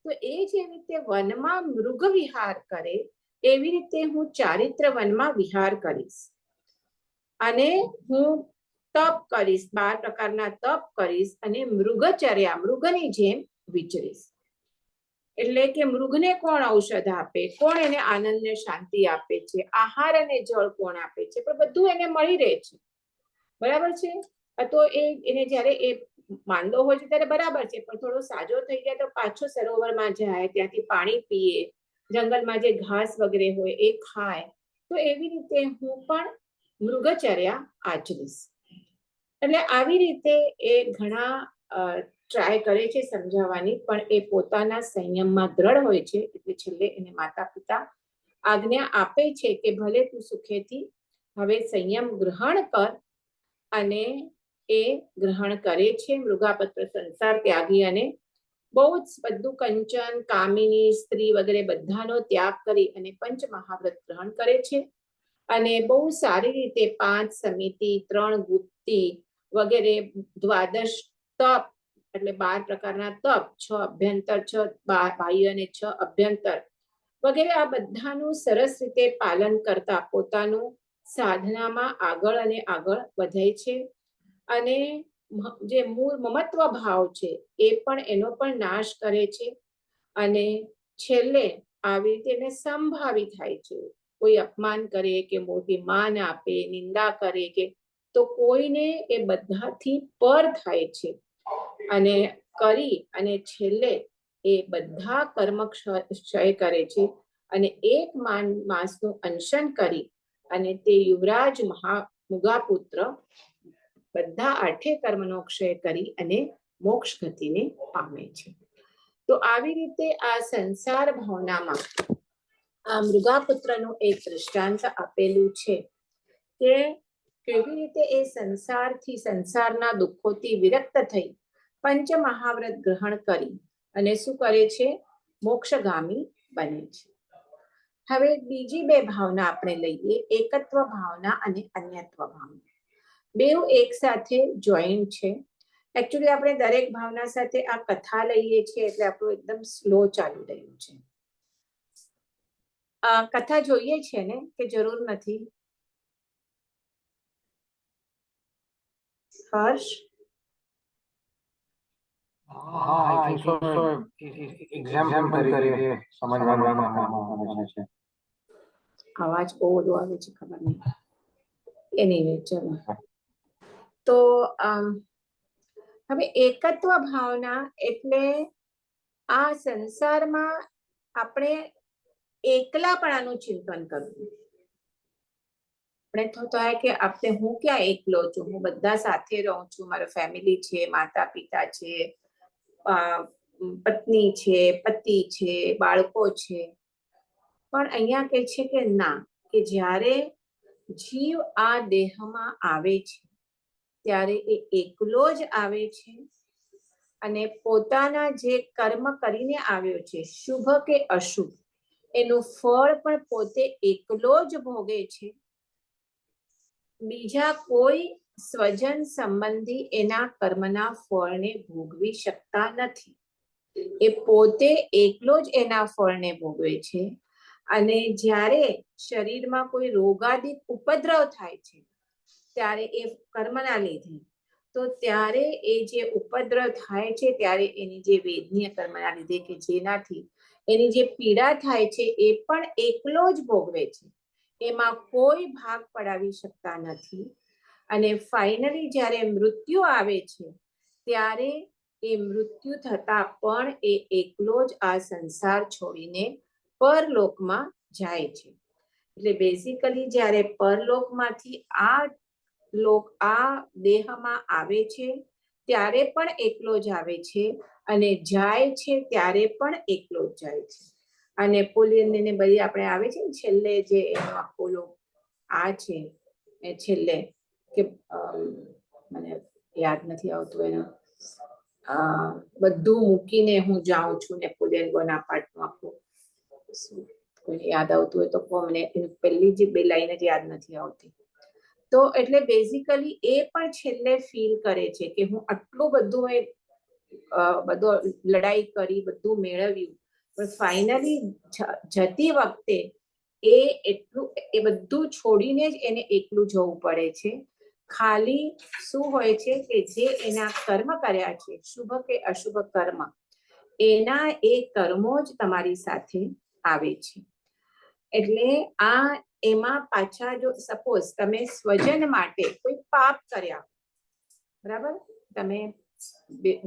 તો એ જેવી રીતે વનમાં મૃગ વિહાર કરે, એવી રીતે હું ચારિત્ર વનમાં વિહાર કરીશ અને હું તપ કરીશ, 12 પ્રકારના તપ કરીશ અને મૃગચર્યા, મૃગની જેમ વિચરીશ. એટલે કે મૃગને કોણ ઔષધ આપે, કોણ એને આનંદ ને શાંતિ આપે છે, આહાર અને જળ કોણ આપે છે, પણ બધું એને મળી રહે છે, બરાબર છે. તો એને જયારે એ માંદો હોય છે ત્યારે બરાબર છે, પણ થોડો સાજો થઈ જાય તો પાછો સરોવરમાં જાય, ત્યાંથી પાણી પીએ, જંગલમાં જે ઘાસ વગેરે હોય એ ખાય. તો એવી રીતે હું પણ મૃગચર્યા આચરીશ. એટલે આવી રીતે એ ઘણા ટ્રાય કરે છે સમજાવવાની, પણ એ પોતાના સંયમમાં દ્રઢ હોય છે. એટલે છેલ્લે એને માતા પિતા આજ્ઞા આપે છે કે ભલે તું સુખેથી હવે સંયમ ગ્રહણ કર, અને એ ગ્રહણ કરે છે. મૃગાપત્ર સંસાર ત્યાગી અને બહુ જ બધું કંચન, કામિની, સ્ત્રી વગેરે બધાનો ત્યાગ કરી અને પંચ મહાવ્રત ગ્રહણ કરે છે. અને બહુ સારી રીતે 5 સમિતિ, 3 ગુપ્તી વગેરે, દ્વાદશ તપ એટલે 12 પ્રકારના તપ, 6 અભ્યંતર, 6 બાહ્ય અને 6 અભ્યંતર વગેરે, આ બધાનું સરસ રીતે પાલન કરતા પોતાનું સાધનામાં આગળ અને આગળ વધે છે. અને જે મૂળ મમત્વ ભાવ છે એ પણ એનો પણ નાશ કરે છે. અને છેલ્લે આવી રીતે એને સંભાવી થાય છે. કોઈ અપમાન કરે કે મોટી માન આપે, નિંદા કરે કે, તો કોઈને એ બધાથી પર થાય છે અને કરી અને છેલ્લે એ બધા કર્મ ક્ષય કરે છે. અને 1 માસનું અનશન કરી અને તે યુવરાજ મૃગાપુત્ર બધા 8 કર્મનો ક્ષય કરી અને મોક્ષ ગતિને પામે છે. તો આવી રીતે આ સંસાર ભાવનામાં આ મૃગાપુત્રનું એક દૃષ્ટાંત આપેલું છે કે કેવી રીતે એ સંસારથી, સંસારના દુઃખોથી વિરક્ત થઈ પંચ મહાવ્રત ગ્રહણ કરી અને શું કરે છે? મોક્ષગામી બને છે. હવે બીજી 2 ભાવના આપણે લઈએ, એકત્વ ભાવના અને અન્યત્વ ભાવના. બેઉ એક સાથે જોઈન્ટ છે. એકચ્યુઅલી આપણે દરેક ભાવના સાથે આ કથા લઈએ છીએ એટલે આપણું એકદમ સ્લો ચાલી રહ્યું છે. કથા જોઈએ છે ને કે જરૂર નથી? હર્ષ? હા, આઈ થિંક સો એક્ઝામ્પલ તરીકે સમજવામાં આવે છે. અવાજ બહુ બધો આવે છે, ખબર નહીં. એનીવે, ચલો. તો હવે એકત્વ ભાવના એટલે આ સંસારમાં આપણે એકલાપણાનું ચિંતન કરવું. આપણે તો થાય કે આપણે હું ક્યાં એકલો છું, હું બધા સાથે રહું છું, મારો ફેમિલી છે, માતા પિતા છે, પત્ની છે, પતિ છે, બાળકો છે. પણ અહીંયા કહે છે કે ના, કે જ્યારે જીવ આ દેહમાં આવે છે ત્યારે એ એકલો જ આવે છે અને પોતાના જે કર્મ કરીને આવ્યો છે, શુભ કે અશુભ, એનું ફળ પણ પોતે એકલો જ ભોગે છે. બીજા કોઈ સ્વજન સંબંધી એના કર્મના ફળને ભોગવી શકતા નથી. એ પોતે એકલો જ એના ફળને ભોગવે છે. અને જ્યારે શરીરમાં કોઈ રોગાદિક ઉપદ્રવ થાય છે, ત્યારે એ કર્મના લીધે, તો ત્યારે એ જે ઉપદ્રવ થાય છે, ત્યારે એની જે વેદનીય કર્મના લીધે કે જેનાથી એની જે પીડા થાય છે, એ પણ એકલો જ ભોગવે છે. એમાં કોઈ ભાગ પડાવી શકતા નથી. અને ફાઇનલી જ્યારે મૃત્યુ આવે છે, ત્યારે એ મૃત્યુ થતા પણ એ એકલો જ આ સંસાર છોડીને પરલોકમાં જાય છે. એટલે બેઝિકલી જ્યારે પરલોકમાંથી આ દેહમાં આવે છે, ત્યારે પણ એકલો જ આવે છે અને જાય છે ત્યારે પણ એકલો જ જાય છે. આ નેપોલિયન ને બધી આપણે આવે છે ને છેલ્લે જે એનો આખો આ છે એ છેલ્લે કે મને યાદ નથી આવતું એનું, બધું મૂકીને હું જાઉં છું, નેપોલિયન બોનાપાર્ટનું આખું, કોઈને યાદ આવતું હોય તો મને પહેલી જે બે લાઈન જ યાદ નથી આવતી. તો એટલે બેઝિકલી એ પણ છેલ્લે ફીલ કરે છે કે હું આટલું બધું બધો લડાઈ કરી, બધું મેળવ્યું, પણ ફાઇનલી જતી વખતે એ બધું છોડીને જ એને એકલું જવું પડે છે. ખાલી શું હોય છે કે જે એના કર્મ કર્યા છે, શુભ કે અશુભ કર્મ, એના એ કર્મો જ તમારી સાથે આવે છે. એટલે એમાં પાછા જો સપોઝ તમે સ્વજન માટે કોઈ પાપ કર્યા, બરાબર, તમે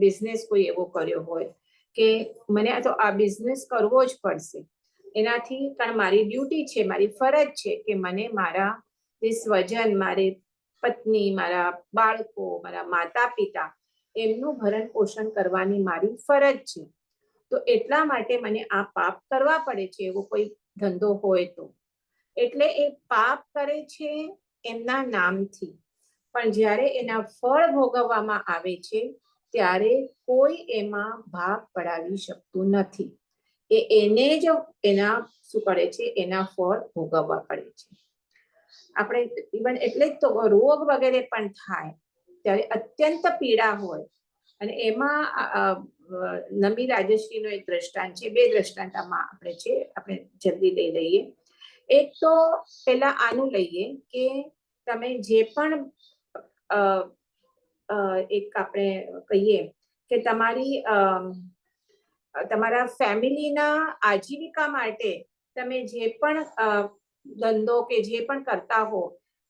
બિઝનેસ કોઈ એવો કર્યો હોય કે મને તો આ બિઝનેસ કરવો જ પડશે, એનાથી કારણ મારી ડ્યુટી છે, મારી ફરજ છે કે મને મારા જે સ્વજન, મારી પત્ની, મારા બાળકો, મારા માતા પિતા, એમનું ભરણ પોષણ કરવાની મારી ફરજ છે. તો એટલા માટે મને આ પાપ કરવા પડે છે, એવો કોઈ ધંધો હોય તો. એટલે એ પાપ કરે છે એમના નામથી, પણ જ્યારે એના ફળ ભોગવવામાં આવે છે, ત્યારે કોઈ એમાં ભાગ પડાવી શકતું નથી. એને જ એના શું કરે છે, એના ફળ ભોગવવા પડે છે. આપણે ઇવન એટલે જ તો રોગ વગેરે પણ થાય ત્યારે અત્યંત પીડા હોય, અને એમાં નમી રાજશ્રીનો એક દ્રષ્ટાંત છે, બે દ્રષ્ટાંત આમાં આપણે છે, આપણે જલ્દી લઈ લઈએ. એક તો પેલા આનું લઈએ કે તમે જે પણ એક આપણે કહીએ કે તમારા ફેમિલીના આજીવિકા માટે તમે જે પણ ધંધો કે જે પણ કરતા હો,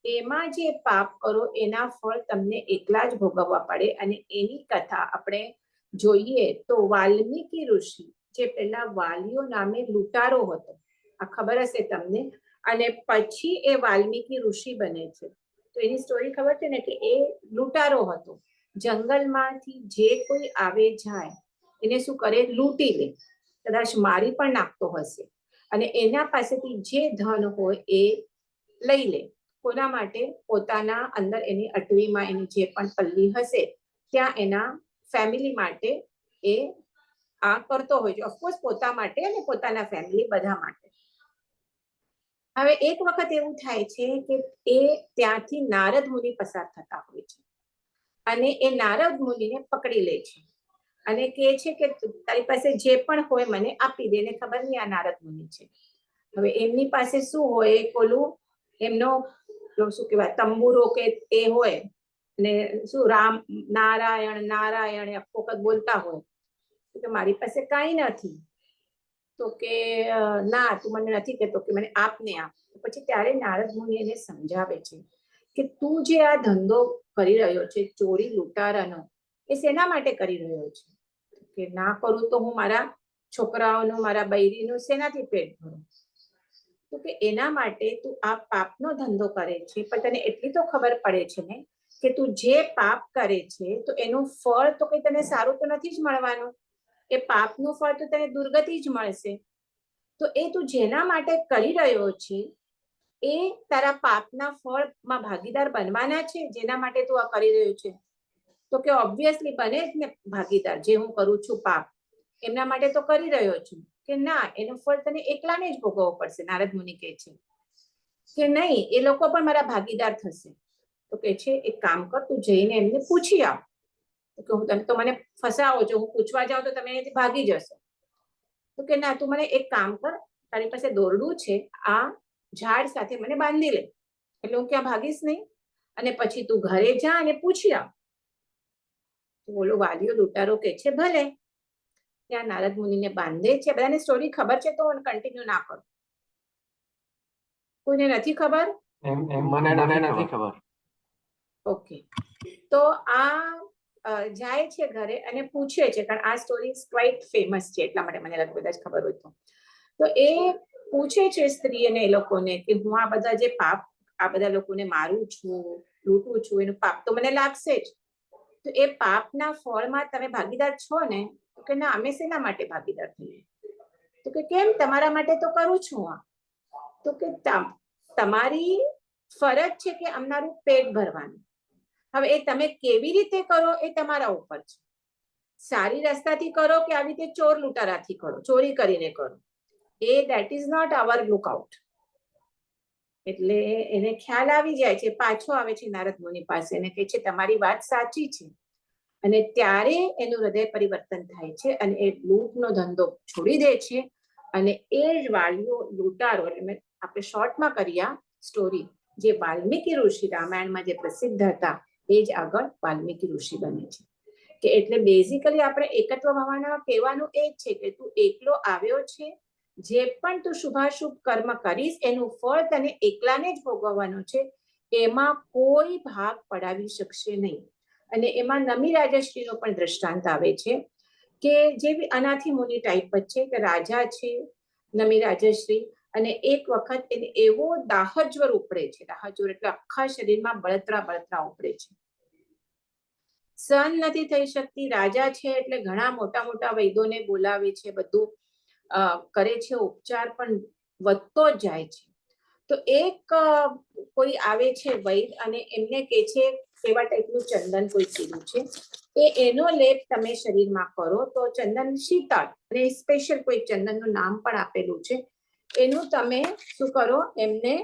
એમાં જે પાપ કરો એના ફળ તમને એકલા જ ભોગવવા પડે. અને એની કથા આપણે જોઈએ તો વાલ્મીકી ઋષિ, જે પેલા વાલિયો નામે લૂંટારો હતો, આ ખબર હશે તમને, અને પછી એ વાલ્મીકી ઋષિ બને છે. તો એની સ્ટોરી ખબર છે ને, કે એ લૂંટારો હતો, જંગલમાંથી જે કોઈ આવે જાય એને શું કરે, લૂંટી લે, કદાચ મારી પણ નાખતો હશે, અને એના પાસેથી જે ધન હોય એ લઈ લે. કોના માટે? પોતાના અંદર એની અટવીમાં એની જે પણ પલ્લી હશે ત્યાં એના ફેમિલી માટે એ આ કરતો હોય છે. ઓફકોર્સ પોતા માટે અને પોતાના ફેમિલી બધા માટે. હવે એક વખત એવું થાય છે કે એ ત્યાંથી નારદ મુનિ પસાર થતા હોય છે, અને એ નારદ મુનિને પકડી લે છે અને કહે છે કે તારી પાસે જે પણ હોય મને આપી દે. ને ખબર નહીં આ નારદ મુનિ છે. હવે એમની પાસે શું હોય, ઓલું એમનો શું કહેવાય તંબુરો કે એ હોય, ને શું રામ નારાયણ નારાયણ આખો વખત બોલતા હોય. તો મારી પાસે કાંઈ નથી. તો કે ના, તું મને નથી કહેતો, કે મને આપને આપ. પછી ત્યારે નારદ મુનિ એને સમજાવે છે કે તું જે આ ધંધો કરી રહ્યો છે, ચોરી લૂંટારાનો, એ શેના માટે કરી રહ્યો છે? કે ના કરું તો હું મારા છોકરાઓનું, મારા બૈરીનું શેનાથી પેટ ભરું? તો કે એના માટે તું આ પાપનો ધંધો કરે છે, પણ તને એટલી તો ખબર પડે છે ને કે તું જે પાપ કરે છે તો એનું ફળ તો કઈ તને સારું તો નથી જ મળવાનું. એ પાપનું ફળ તો તને દુર્ગતિ જ મળશે. તો એ તું જેના માટે કરી રહ્યો છે એ તારા પાપના ફળમાં ભાગીદાર બનવાના છે જેના માટે તું આ કરી રહ્યો છે? તો કે ઓબ્વિયસલી બને જ ને ભાગીદાર. જે હું કરું છું પાપ એમના માટે તો કરી રહ્યો છું. કે ના, એનું ફળ તને એકલાને જ ભોગવવો પડશે. નારદ મુનિ કહે છે કે નહીં, એ લોકો પણ મારા ભાગીદાર થશે. તો કે છે એક કામ કર, તું જઈને એમને પૂછી આવ. તો કે તમે તો મને ફસાવો છો, હું પૂછવા જાઉં તો તમે અહીંયાથી ભાગી જશો. તો કે ના, તું મને એક કામ કર, તારી પાસે દોરડું છે, આ ઝાડ સાથે મને બાંધી લે, એટલે હું ક્યાં ભાગીશ નહીં. અને પછી તું ઘરે જા અને પૂછી આવ. બોલો વાલીઓ લૂંટારો કે છે ભલે. ત્યાં નારદ મુનિને બાંધે છે. બધાને સ્ટોરી ખબર છે તો કન્ટિન્યુ ના કરો. કોઈને નથી ખબર? મને નથી ખબર. ઓકે, તો આ જાય છે ઘરે અને પૂછે છે, કારણ આ સ્ટોરી ક્વાઇટ ફેમસ છે એટલા માટે મને કદાચ ખબર હોય તો એ પૂછે છે સ્ત્રી અને એ લોકોને કે હું આ બધા જે પાપ, આ બધા લોકોને મારું છું, લૂંટું છું, એનું પાપ તો મને લાગશે જ. તો એ પાપના ફળમાં તમે ભાગીદાર છો ને? તો કે ના, અમે શેના માટે ભાગીદાર થઈએ? તો કે કેમ, તમારા માટે તો કરું છું આ. તો કે તમારી ફરજ છે કે અમારું પેટ ભરવાનું. હવે એ તમે કેવી રીતે કરો એ તમારા ઉપર છે. સારી રસ્તાથી કરો કે આવી રીતે ચોર લૂંટારાથી કરો, ચોરી કરીને કરો, એ that is not our lookout. એટલે એને ખ્યાલ આવી જાય છે. પાછો આવે છે નારદ મુનિ પાસે અને કહે છે તમારી વાત સાચી છે. અને ત્યારે એનું હૃદય પરિવર્તન થાય છે અને એ લૂંટનો ધંધો છોડી દે છે. અને એ જ વાલીઓ લૂંટારો, એટલે આપણે શોર્ટમાં કર્યા સ્ટોરી, જે વાલ્મીકી ઋષિ રામાયણમાં જે પ્રસિદ્ધ હતા એ જ આગળ વાલ્મીકી ઋષિ બને છે. કે એટલે બેઝિકલી આપણે એકત્વ ભાવના કહેવાનું એ જ છે કે તું એકલો આવ્યો છે, જે પણ તું શુભાશુભ કર્મ કરીશ એનું ફળ તને એકલાને જ ભોગવવાનું છે, એમાં કોઈ ભાગ પડાવી શકશે નહીં. અને એમાં નમી રાજશ્રીનો પણ દ્રષ્ટાંત આવે છે કે જે અનાથી મુનિ ટાઈપ જ છે, કે રાજા છે નમી રાજશ્રી, અને એક વખત એને એવો દાહજ્વર ઉપડે છે. દાહજ્વર એટલે આખા શરીરમાં બળતરા બળતરા ઉપડે છે, સહન નથી થઈ શકતી. રાજા છે એટલે ઘણા મોટા મોટા વૈદ્યોને બોલાવે છે, બધું કરે છે, ઉપચાર પણ વધતો જ જાય છે. તો એક કોઈ આવે છે વૈદ અને એમને કહે છે કેવા ટાઈપનું ચંદન કોઈ કીધું છે, એનો લેપ તમે શરીરમાં કરો તો ચંદન શીતળ, અને સ્પેશિયલ કોઈ ચંદનનું નામ પણ આપેલું છે, એનું તમે શું કરો, એમને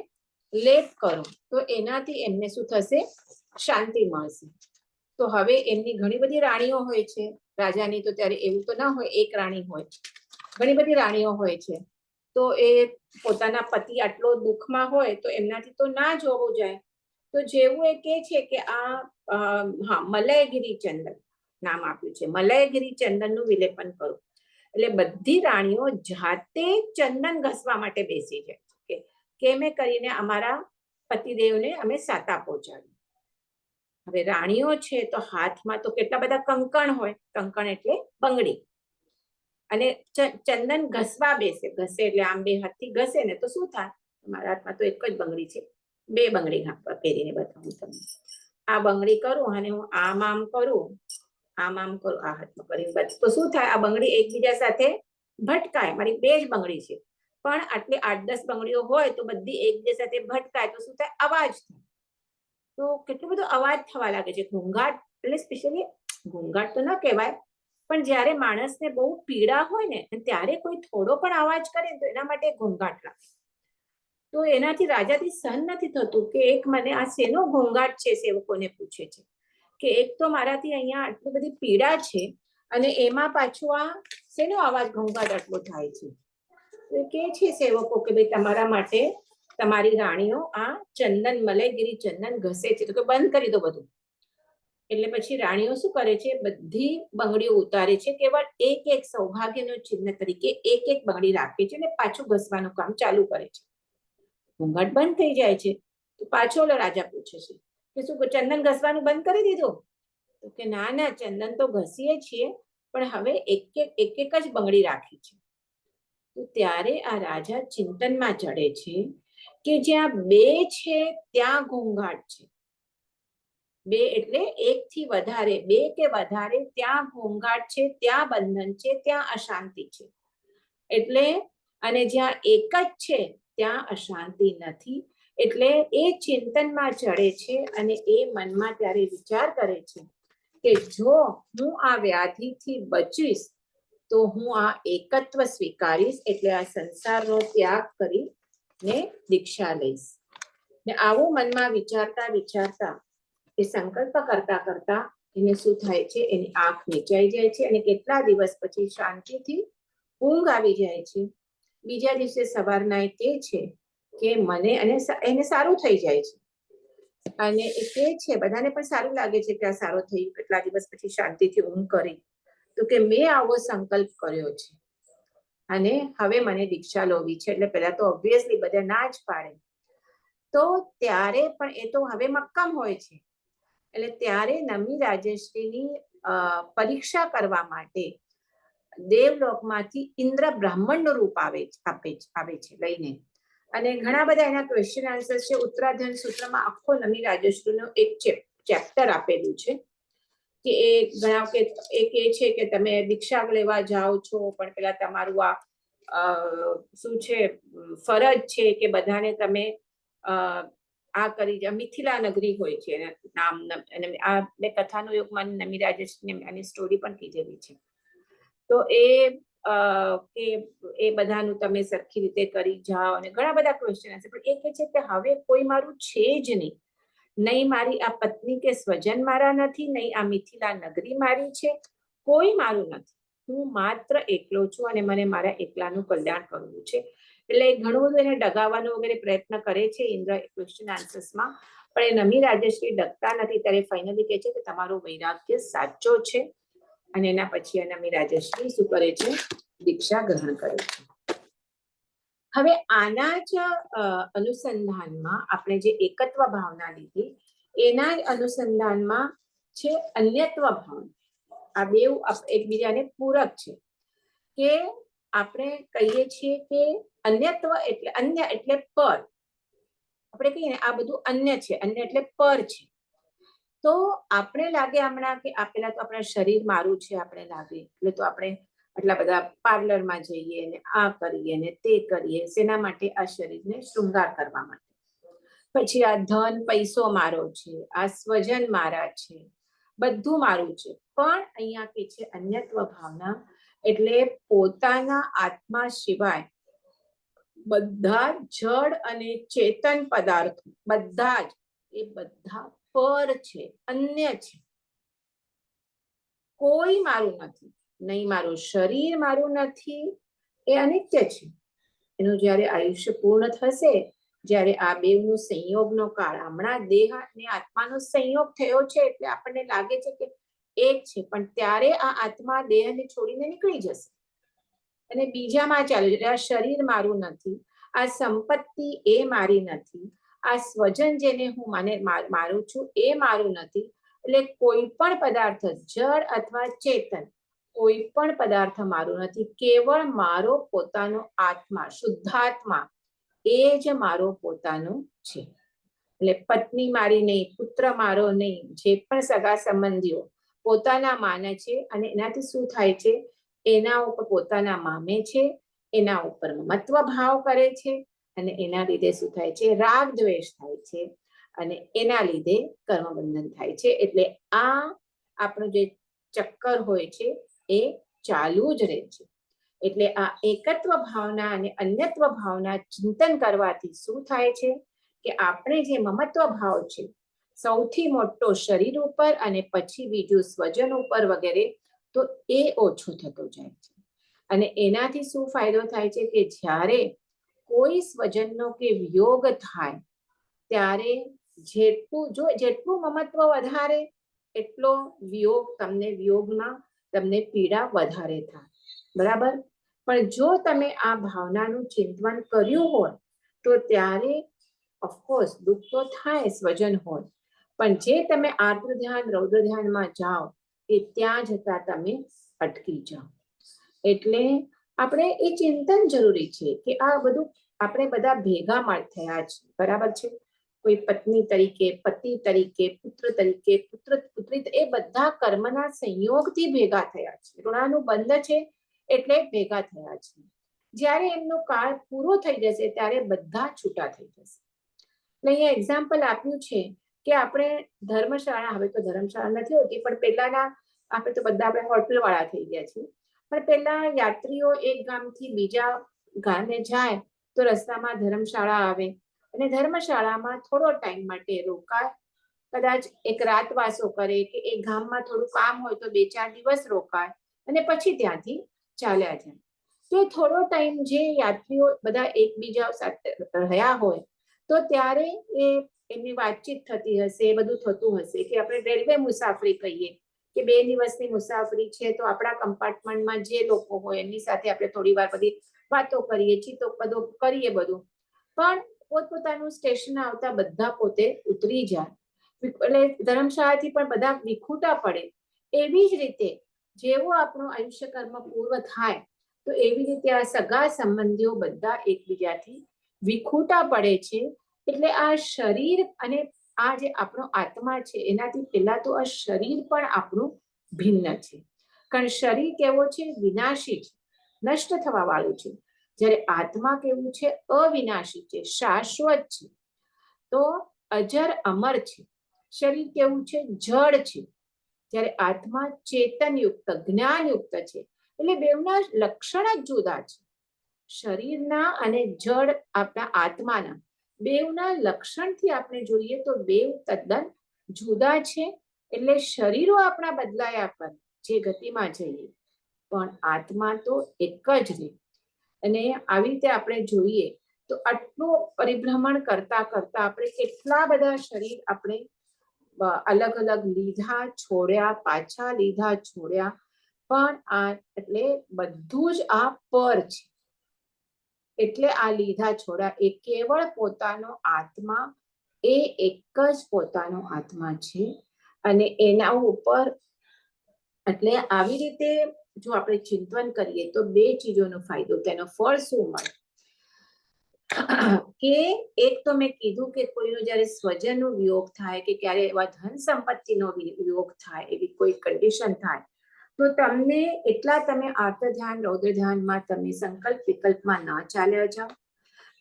લેપ કરો તો એનાથી એમને શું થશે, શાંતિ મળશે. તો હવે એમની ઘણી બધી રાણીઓ હોય છે. રાજાની તો ત્યારે એવું તો ના હોય, એક રાણી હોય, ઘણી બધી રાણીઓ હોય છે. તો એ પોતાના પતિ આટલો દુઃખમાં હોય તો એમનાથી તો ના જોવું જાય. તો જેવું એ કે છે કે આ મલયગીરી ચંદન નામ આપ્યું છે, મલયગીરી ચંદનનું વિલેપન કરું. એટલે બધી રાણીઓ જાતે ચંદન ઘસવા માટે બેસી જાય કે મેં કરીને અમારા પતિદેવને અમે સાતા પહોંચાડી. હવે રાણીઓ છે તો હાથમાં તો કેટલા બધા કંકણ હોય, કંકણ એટલે બંગડી, અને ચંદન ઘસવા બેસે. ઘસે એટલે આમ બે હાથથી ઘસે ને તો શું થાય, મારા હાથમાં તો એક જ બંગડી છે, બે બંગડી પહેરીને બતાવું તમને. આ બંગડી કરું અને હું આમ કરું, આમ કરું, આ હાથમાં કરીને તો શું થાય, આ બંગડી એકબીજા સાથે ભટકાય. મારી બે જ બંગડી છે પણ આટલી 8-10 બંગડીઓ હોય તો બધી એકબીજા સાથે ભટકાય તો શું થાય, અવાજ થાય. તો કેટલો બધો અવાજ થવા લાગે છે. ઘોંઘાટ, એટલે સ્પેશિયલી ઘોંઘાટ તો ન કહેવાય, પણ જ્યારે માણસને બહુ પીડા હોય ને ત્યારે કોઈ થોડો પણ અવાજ કરે તો એના માટે ઘોંઘાટ લાગે. તો એનાથી રાજાથી સહન નથી થતું કે એક મને આ શેનો ઘોંઘાટ છે, સેવકોને પૂછે છે કે એક તો મારાથી અહીંયા આટલી બધી પીડા છે અને એમાં પાછું આ શેનો અવાજ ઘોંઘાટ આટલો થાય છે. તો કે છે સેવકો કે ભાઈ તમારા માટે તમારી રાણીઓ આ ચંદન, મલયગીરી ચંદન ઘસે છે, તો કે બંધ કરી દો બધું. એટલે પછી રાણીઓ શું કરે છે, બધી બંગડીઓ ઉતારે છે, કેવળ એક એક સૌભાગ્યનું ચિહ્ન તરીકે એક એક બંગડી રાખે છે અને પાછું ઘસવાનું કામ ચાલુ કરે છે. ઘોંઘાટ બંધ થઈ જાય છે. તો પાછો રાજા પૂછે છે કે શું ચંદન ઘસવાનું બંધ કરી દીધું? તો કે ના ના, ચંદન તો ઘસીએ છીએ પણ હવે એક એક જ બંગડી રાખી છે. તો ત્યારે આ રાજા ચિંતનમાં ચડે છે કે જ્યાં બે છે ત્યાં ઘોંઘાટ છે. બે એટલે એક થી વધારે, બે કે વધારે, ત્યાં ઘોંઘાટ છે, ત્યાં બંધન છે, ત્યાં અશાંતિ છે. એટલે અને જ્યાં એક જ છે ત્યાં અશાંતિ નથી. એટલે એ ચિંતનમાં ચડે છે અને એ મનમાં ત્યારે વિચાર કરે છે કે જો હું આ વ્યાધિથી બચીશ તો હું આ એકત્વ સ્વીકારીશ, એટલે આ સંસારનો ત્યાગ કરીને દીક્ષા લઈશ. ને આવું મનમાં વિચારતા વિચારતા એ સંકલ્પ કરતા કરતા એને શું થાય છે, એની આંખ નીચાઈ જાય છે અને કેટલા દિવસ પછી શાંતિથી ઊંઘ આવી જાય છે. બીજા દિવસે સવારના એ કહે છે કે મને, અને એને સારું થઈ જાય છે અને એ કહે છે, બધાને પણ સારું લાગે છે કે આ સારો થઈ, કેટલા દિવસ પછી શાંતિથી ઊંઘ કરી, તો કે મેં આવો સંકલ્પ કર્યો છે અને હવે મને દીક્ષા લેવી છે. એટલે પહેલા તો ઓબ્વિયસલી બધા ના જ પાડે, તો ત્યારે પણ એ તો હવે મક્કમ હોય છે. એટલે ત્યારે નમી રાજેશ્રીની પરીક્ષા કરવા માટે દેવલોકમાંથી ઇન્દ્ર બ્રાહ્મણનું રૂપ આવે છે લઈને, અને ઘણા બધા એના ક્વેશ્ચન આન્સર છે. ઉત્તરાધન સૂત્રમાં આખો નમી રાજેશ્રીનો એક ચેપ્ટર આપેલું છે કે એ ઘણા કે એ કહે છે કે તમે દીક્ષા લેવા જાઓ છો, પણ પેલા તમારું શું છે ફરજ છે કે બધાને તમે આ કરી જાય. મિથિલા નગરી હોય છે નામ, અને આ બે કથાનો યોગમાં નમી રાજેશ્રી આની સ્ટોરી પણ કીધેલી છે. તો એ બધાનું તમે સરખી રીતે કરી જાઓ, અને ઘણા બધા ક્વેશ્ચન હશે. પણ એ કહે છે કે હવે કોઈ મારું છે જ નહીં મારી આ પત્ની કે સ્વજન મારા નથી, નહીં આ મિથિલા નગરી મારી છે, કોઈ મારું નથી, હું માત્ર એકલો છું અને મને મારા એકલાનું કલ્યાણ કરવું છે. એટલે ઘણું બધું એને ડગાવવાનો વગેરે પ્રયત્ન કરે છે ઇન્દ્ર ક્વેશ્ચન આન્સર્સમાં, પણ એ નમી રાજેશ્રી ડગતા નથી. ત્યારે ફાઇનલી કહે છે કે તમારો વૈરાગ્ય સાચો છે, અને એના પછી નમી રાજેશ્રી શું કરે છે, દીક્ષા ગ્રહણ કરે છે. હવે આના જ અનુસંધાનમાં આપણે જે એકત્વ ભાવના લીધી, એના જ અનુસંધાનમાં છે અન્યત્વ ભાવના. આ બે એકબીજાને પૂરક છે કે આપણે કહીએ છીએ કે અન્યત્વ એટલે અન્ય એટલે પર. આપણે કહીએ ને આ બધું અન્ય છે, અન્ય એટલે પર છે. તો આપણે લાગે હમણાં કે આ પેલા તો આપણા શરીર મારું છે, આપણે લાગે એટલે તો આપણે આટલા બધા પાર્લરમાં જઈએ ને આ કરીએ ને તે કરીએ, શેના માટે? આ શરીરને શૃંગાર કરવા માટે. પછી આ ધન પૈસો મારો છે, આ સ્વજન મારા છે, બધું મારું છે. પણ અહીંયા કે છે અન્યત્વ ભાવના, એટલે પોતાના આત્મા સિવાય બધા જડ અને ચેતન પદાર્થો બધા જ એ બધા પર છે, અન્ય છે, કોઈ મારું નથી. નહીં મારું શરીર મારું નથી, એ અનિત્ય છે. એનું જ્યારે આયુષ્ય પૂર્ણ થશે, જ્યારે આ બેવનું સંયોગનો કાળ, હમણાં દેહ અને આત્માનો સંયોગ થયો છે એટલે આપણને લાગે છે કે એક છે, પણ ત્યારે આ આત્મા દેહને છોડીને નીકળી જશે અને બીજામાં ચાલે. આ શરીર મારું નથી, આ સંપત્તિ એ મારી નથી, આ સ્વજન જેને હું મારું છું એ મારું નથી. એટલે કોઈ પણ પદાર્થ જળ અથવા ચેતન, કોઈ પણ પદાર્થ મારું નથી, કેવળ મારો પોતાનો આત્મા, શુદ્ધાત્મા, એ જ મારો પોતાનો છે. એટલે પત્ની મારી નહીં, પુત્ર મારો નહીં, જે પણ સગા સંબંધીઓ પોતાના માને છે, અને એનાથી શું થાય છે, એના ઉપર પોતાના મામે છે, એના ઉપર મમત્વ ભાવ કરે છે, અને એના લીધે શું થાય છે, રાગ દ્વેષ થાય છે, અને એના લીધે કર્મબંધન થાય છે. એટલે આ આપણું જે ચક્કર હોય છે એ ચાલુ જ રહે છે. એટલે આ એકત્વ ભાવના અને અન્યત્વ ભાવના ચિંતન કરવાથી શું થાય છે કે આપણે જે મમત્વ ભાવ છે, સૌથી મોટો શરીર ઉપર અને પછી બીજું સ્વજન ઉપર વગેરે, તો એ ઓછો થતો જાય છે. અને એનાથી શું ફાયદો થાય છે કે જ્યારે કોઈ સ્વજનનો કે વિયોગ થાય ત્યારે જેટલું મમત્વ વધારે, એટલો વિયોગમાં તમને પીડા વધારે થાય, બરાબર? પણ જો તમે આ ભાવનાનું ચિંતન કર્યું હોય તો ત્યારે ઓફકોર્સ દુઃખ તો થાય, સ્વજન હોય, પણ જે તમે આર્દ્ર ધ્યાન રૌદ્ર ધ્યાનમાં જાઓ એ ત્યાં જતા તમે અટકી જાઓ. એટલે આપણે એ ચિંતન જરૂરી છે કે આ બધું આપણે બધા ભેગા થયા છે, બરાબર છે? કોઈ પત્ની તરીકે, પતિ તરીકે, પુત્ર તરીકે, પુત્રી, એ બધા કર્મના સંયોગથી ભેગા થયા છે. ઋણાનું બંધ છે એટલે ભેગા થયા છે. જ્યારે એમનો કાળ પૂરો થઈ જશે ત્યારે બધા છૂટા થઈ જશે. અહીંયા એક્ઝામ્પલ આપ્યું છે કે આપણે ધર્મશાળા, હવે તો ધર્મશાળા નથી હોતી, પણ પહેલાના આપણે તો બધા આપણે હોટલ વાળા થઈ ગયા છીએ, પણ પહેલા યાત્રીઓ એક ગામથી બીજા ગામે જાય તો રસ્તામાં ધર્મશાળા આવે અને ધર્મશાળામાં થોડો ટાઈમ માટે રોકાય, કદાચ એક રાત વાસો કરે કે એ ગામમાં થોડું કામ હોય તો 2-4 દિવસ રોકાય અને પછી ત્યાંથી ચાલ્યા જાય. તો થોડો ટાઈમ જે યાત્રીઓ બધા એકબીજા સાથે રહ્યા હોય તો ત્યારે એમની વાતચીત થતી હશે, બધું થતું હશે કે આપણે રેલવે મુસાફરી કહીએ કે 2 દિવસની મુસાફરી છે તો આપણા કમ્પાર્ટમેન્ટમાં જે લોકો હોય એમની સાથે આપણે થોડી વાર બધી વાતો કરીએ છીએ તો બધું કરીએ બધું, પણ પોતપોતાનું સ્ટેશન આવતા બધા પોતે ઉતરી જાય, એટલે ધર્મશાળાથી પણ બધા વિખૂટા પડે. એવી જ રીતે જેવું આપણું આયુષ્ય કર્મ પૂર્વ થાય તો એવી રીતે આ સગા સંબંધીઓ બધા એકબીજાથી વિખૂટા પડે છે. એટલે આ શરીર અને આ જે આપણો આત્મા છે એનાથી પહેલા તો આ શરીર પણ આપણું ભિન્ન છે, કારણ શરીર કેવો છે? વિનાશી છે, નષ્ટ થવા વાળું છે, જ્યારે આત્મા કેવું છે? અવિનાશી છે, શાશ્વત છે, તો અજર અમર છે. શરીર કેવું છે? જડ છે, જ્યારે આત્મા ચેતનયુક્ત જ્ઞાનયુક્ત છે. એટલે બેવના લક્ષણ જ જુદા છે. શરીરના અને જડ આપણા આત્માના બેવના લક્ષણથી આપણે જોઈએ તો બેવ તદ્દન જુદા છે. એટલે શરીરો આપણા બદલાયા કરે જે ગતિમાં જઈએ, પણ આત્મા તો એક જ રહે. અને આવી રીતે આપણે જોઈએ તો આટલું પરિભ્રમણ કરતા કરતા આપણે કેટલા બધા શરીર આપણે અલગ અલગ લીધા, છોડ્યા, પાછા લીધા, છોડ્યા, પણ આ એટલે બધું જ આ પર છે. એટલે આ લીધા છોડા એ કેવળ પોતાનો આત્મા, એ એક જ પોતાનો આત્મા છે. અને એના ઉપર એટલે આવી રીતે જો આપણે ચિંતન કરીએ તો 2 ચીજોનો ફાયદો, તેનો ફળ શું મળે કે એક તો મેં કીધું કે કોઈનો જ્યારે સ્વજનનો વિયોગ થાય કે ક્યારે એવા ધન સંપત્તિનો વિયોગ થાય, એવી કોઈ કન્ડિશન થાય તો તમને એટલા તમે આર્ત ધ્યાન રૌદ્ર ધ્યાનમાં તમે સંકલ્પ વિકલ્પમાં ન ચાલ્યા જાઓ.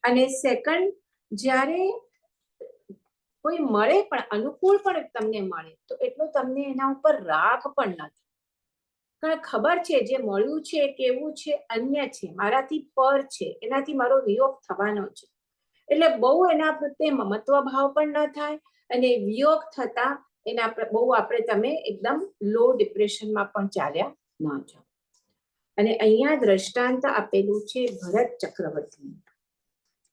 અને સેકન્ડ, જ્યારે કોઈ મળે પણ અનુકૂળ પણ તમને મળે તો એટલો તમને એના ઉપર રાગ પણ નથી, કારણ ખબર છે જે મળ્યું છે કેવું છે, અન્ય છે, મારાથી પર છે, એનાથી મારો વિયોગ થવાનો છે. એટલે બહુ એના પ્રત્યે મમત્વ ભાવ પણ ન થાય અને વિયોગ થતા એના બહુ આપણે તમે એકદમ લો ડિપ્રેશનમાં પણ ચાલ્યા ન જાઓ. અને અહીંયા દ્રષ્ટાંત આપેલું છે ભરત ચક્રવર્તી.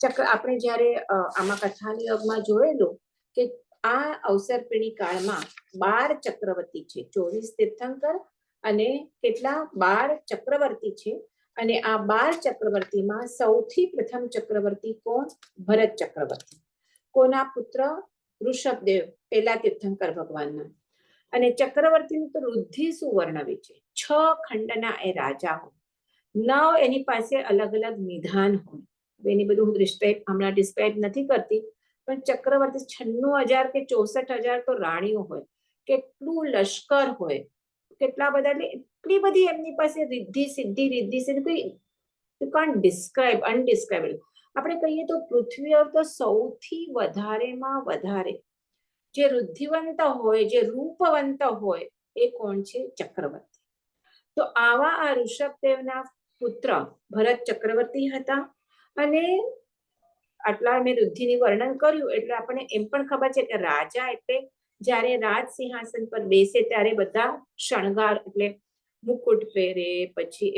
આપણે જ્યારે આમાં કથાની યોગમાં જોયેલું કે આ અવસરપીણી કાળમાં 12 ચક્રવર્તી છે, 24 તીર્થંકર અને કેટલા 12 ચક્રવર્તી છે. અને આ 12 ચક્રવર્તીમાં સૌથી પ્રથમ ચક્રવર્તી કોણ? ભરત ચક્રવર્તી. કોના પુત્ર? ઋષભદેવ, પહેલા તીર્થંકર ભગવાનના. અને ચક્રવર્તીનું તો રુદ્ધિ શું વર્ણવે છે? 6 ખંડના એ રાજા હોય, 9 એની પાસે અલગ અલગ નિધાન હોય. એની બધું હું હમણાં ડિસ્ક્રાઇબ નથી કરતી, પણ ચક્રવર્તી 96,000 કે 64,000 તો રાણીઓ હોય, કેટલું લશ્કર હોય, કેટલા બધા, એટલે એટલી બધી એમની પાસે રિદ્ધિ સિદ્ધિ યુ કાન્ટ ડિસ્ક્રાઇબ, અનડિસ્ક્રાઇબેબલ. આપણે કહીએ તો પૃથ્વી પર તો સૌથી વધારેમાં વધારે જે રુદ્ધિવંત હોય, જે રૂપવંત હોય, એ કોણ છે? ચક્રવર્તી. તો આવા આ ઋષભદેવના પુત્ર ભરત ચક્રવર્તી હતા. અને આટલા મેં રુદ્ધિની વર્ણન કર્યું એટલે આપણને એમ પણ ખબર છે કે રાજા એટલે જ્યારે રાજ સિંહાસન પર બેસે ત્યારે બધા શણગાર એટલે મુકુટ પહેરે, પછી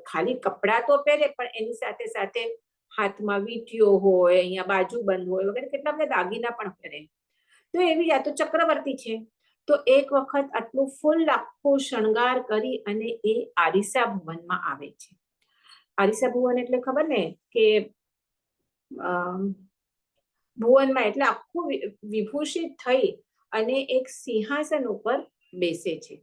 ખાલી કપડા તો પહેરે પણ એની સાથે સાથે હાથમાં વીંટીઓ હોય, અહીંયા બાજુબંધ હોય વગેરે કેટલા બધા દાગીના પણ પહેરે. તો એવી આ તો ચક્રવર્તી છે. તો એક વખત આટલું ફૂલ આખું શણગાર કરી અને એ આરીસા ભુવનમાં આવે છે. આરીસા ભુવન એટલે ખબર ને કે ભુવનમાં એટલે આખું વિભૂષિત થઈ અને એક સિંહાસન ઉપર બેસે છે.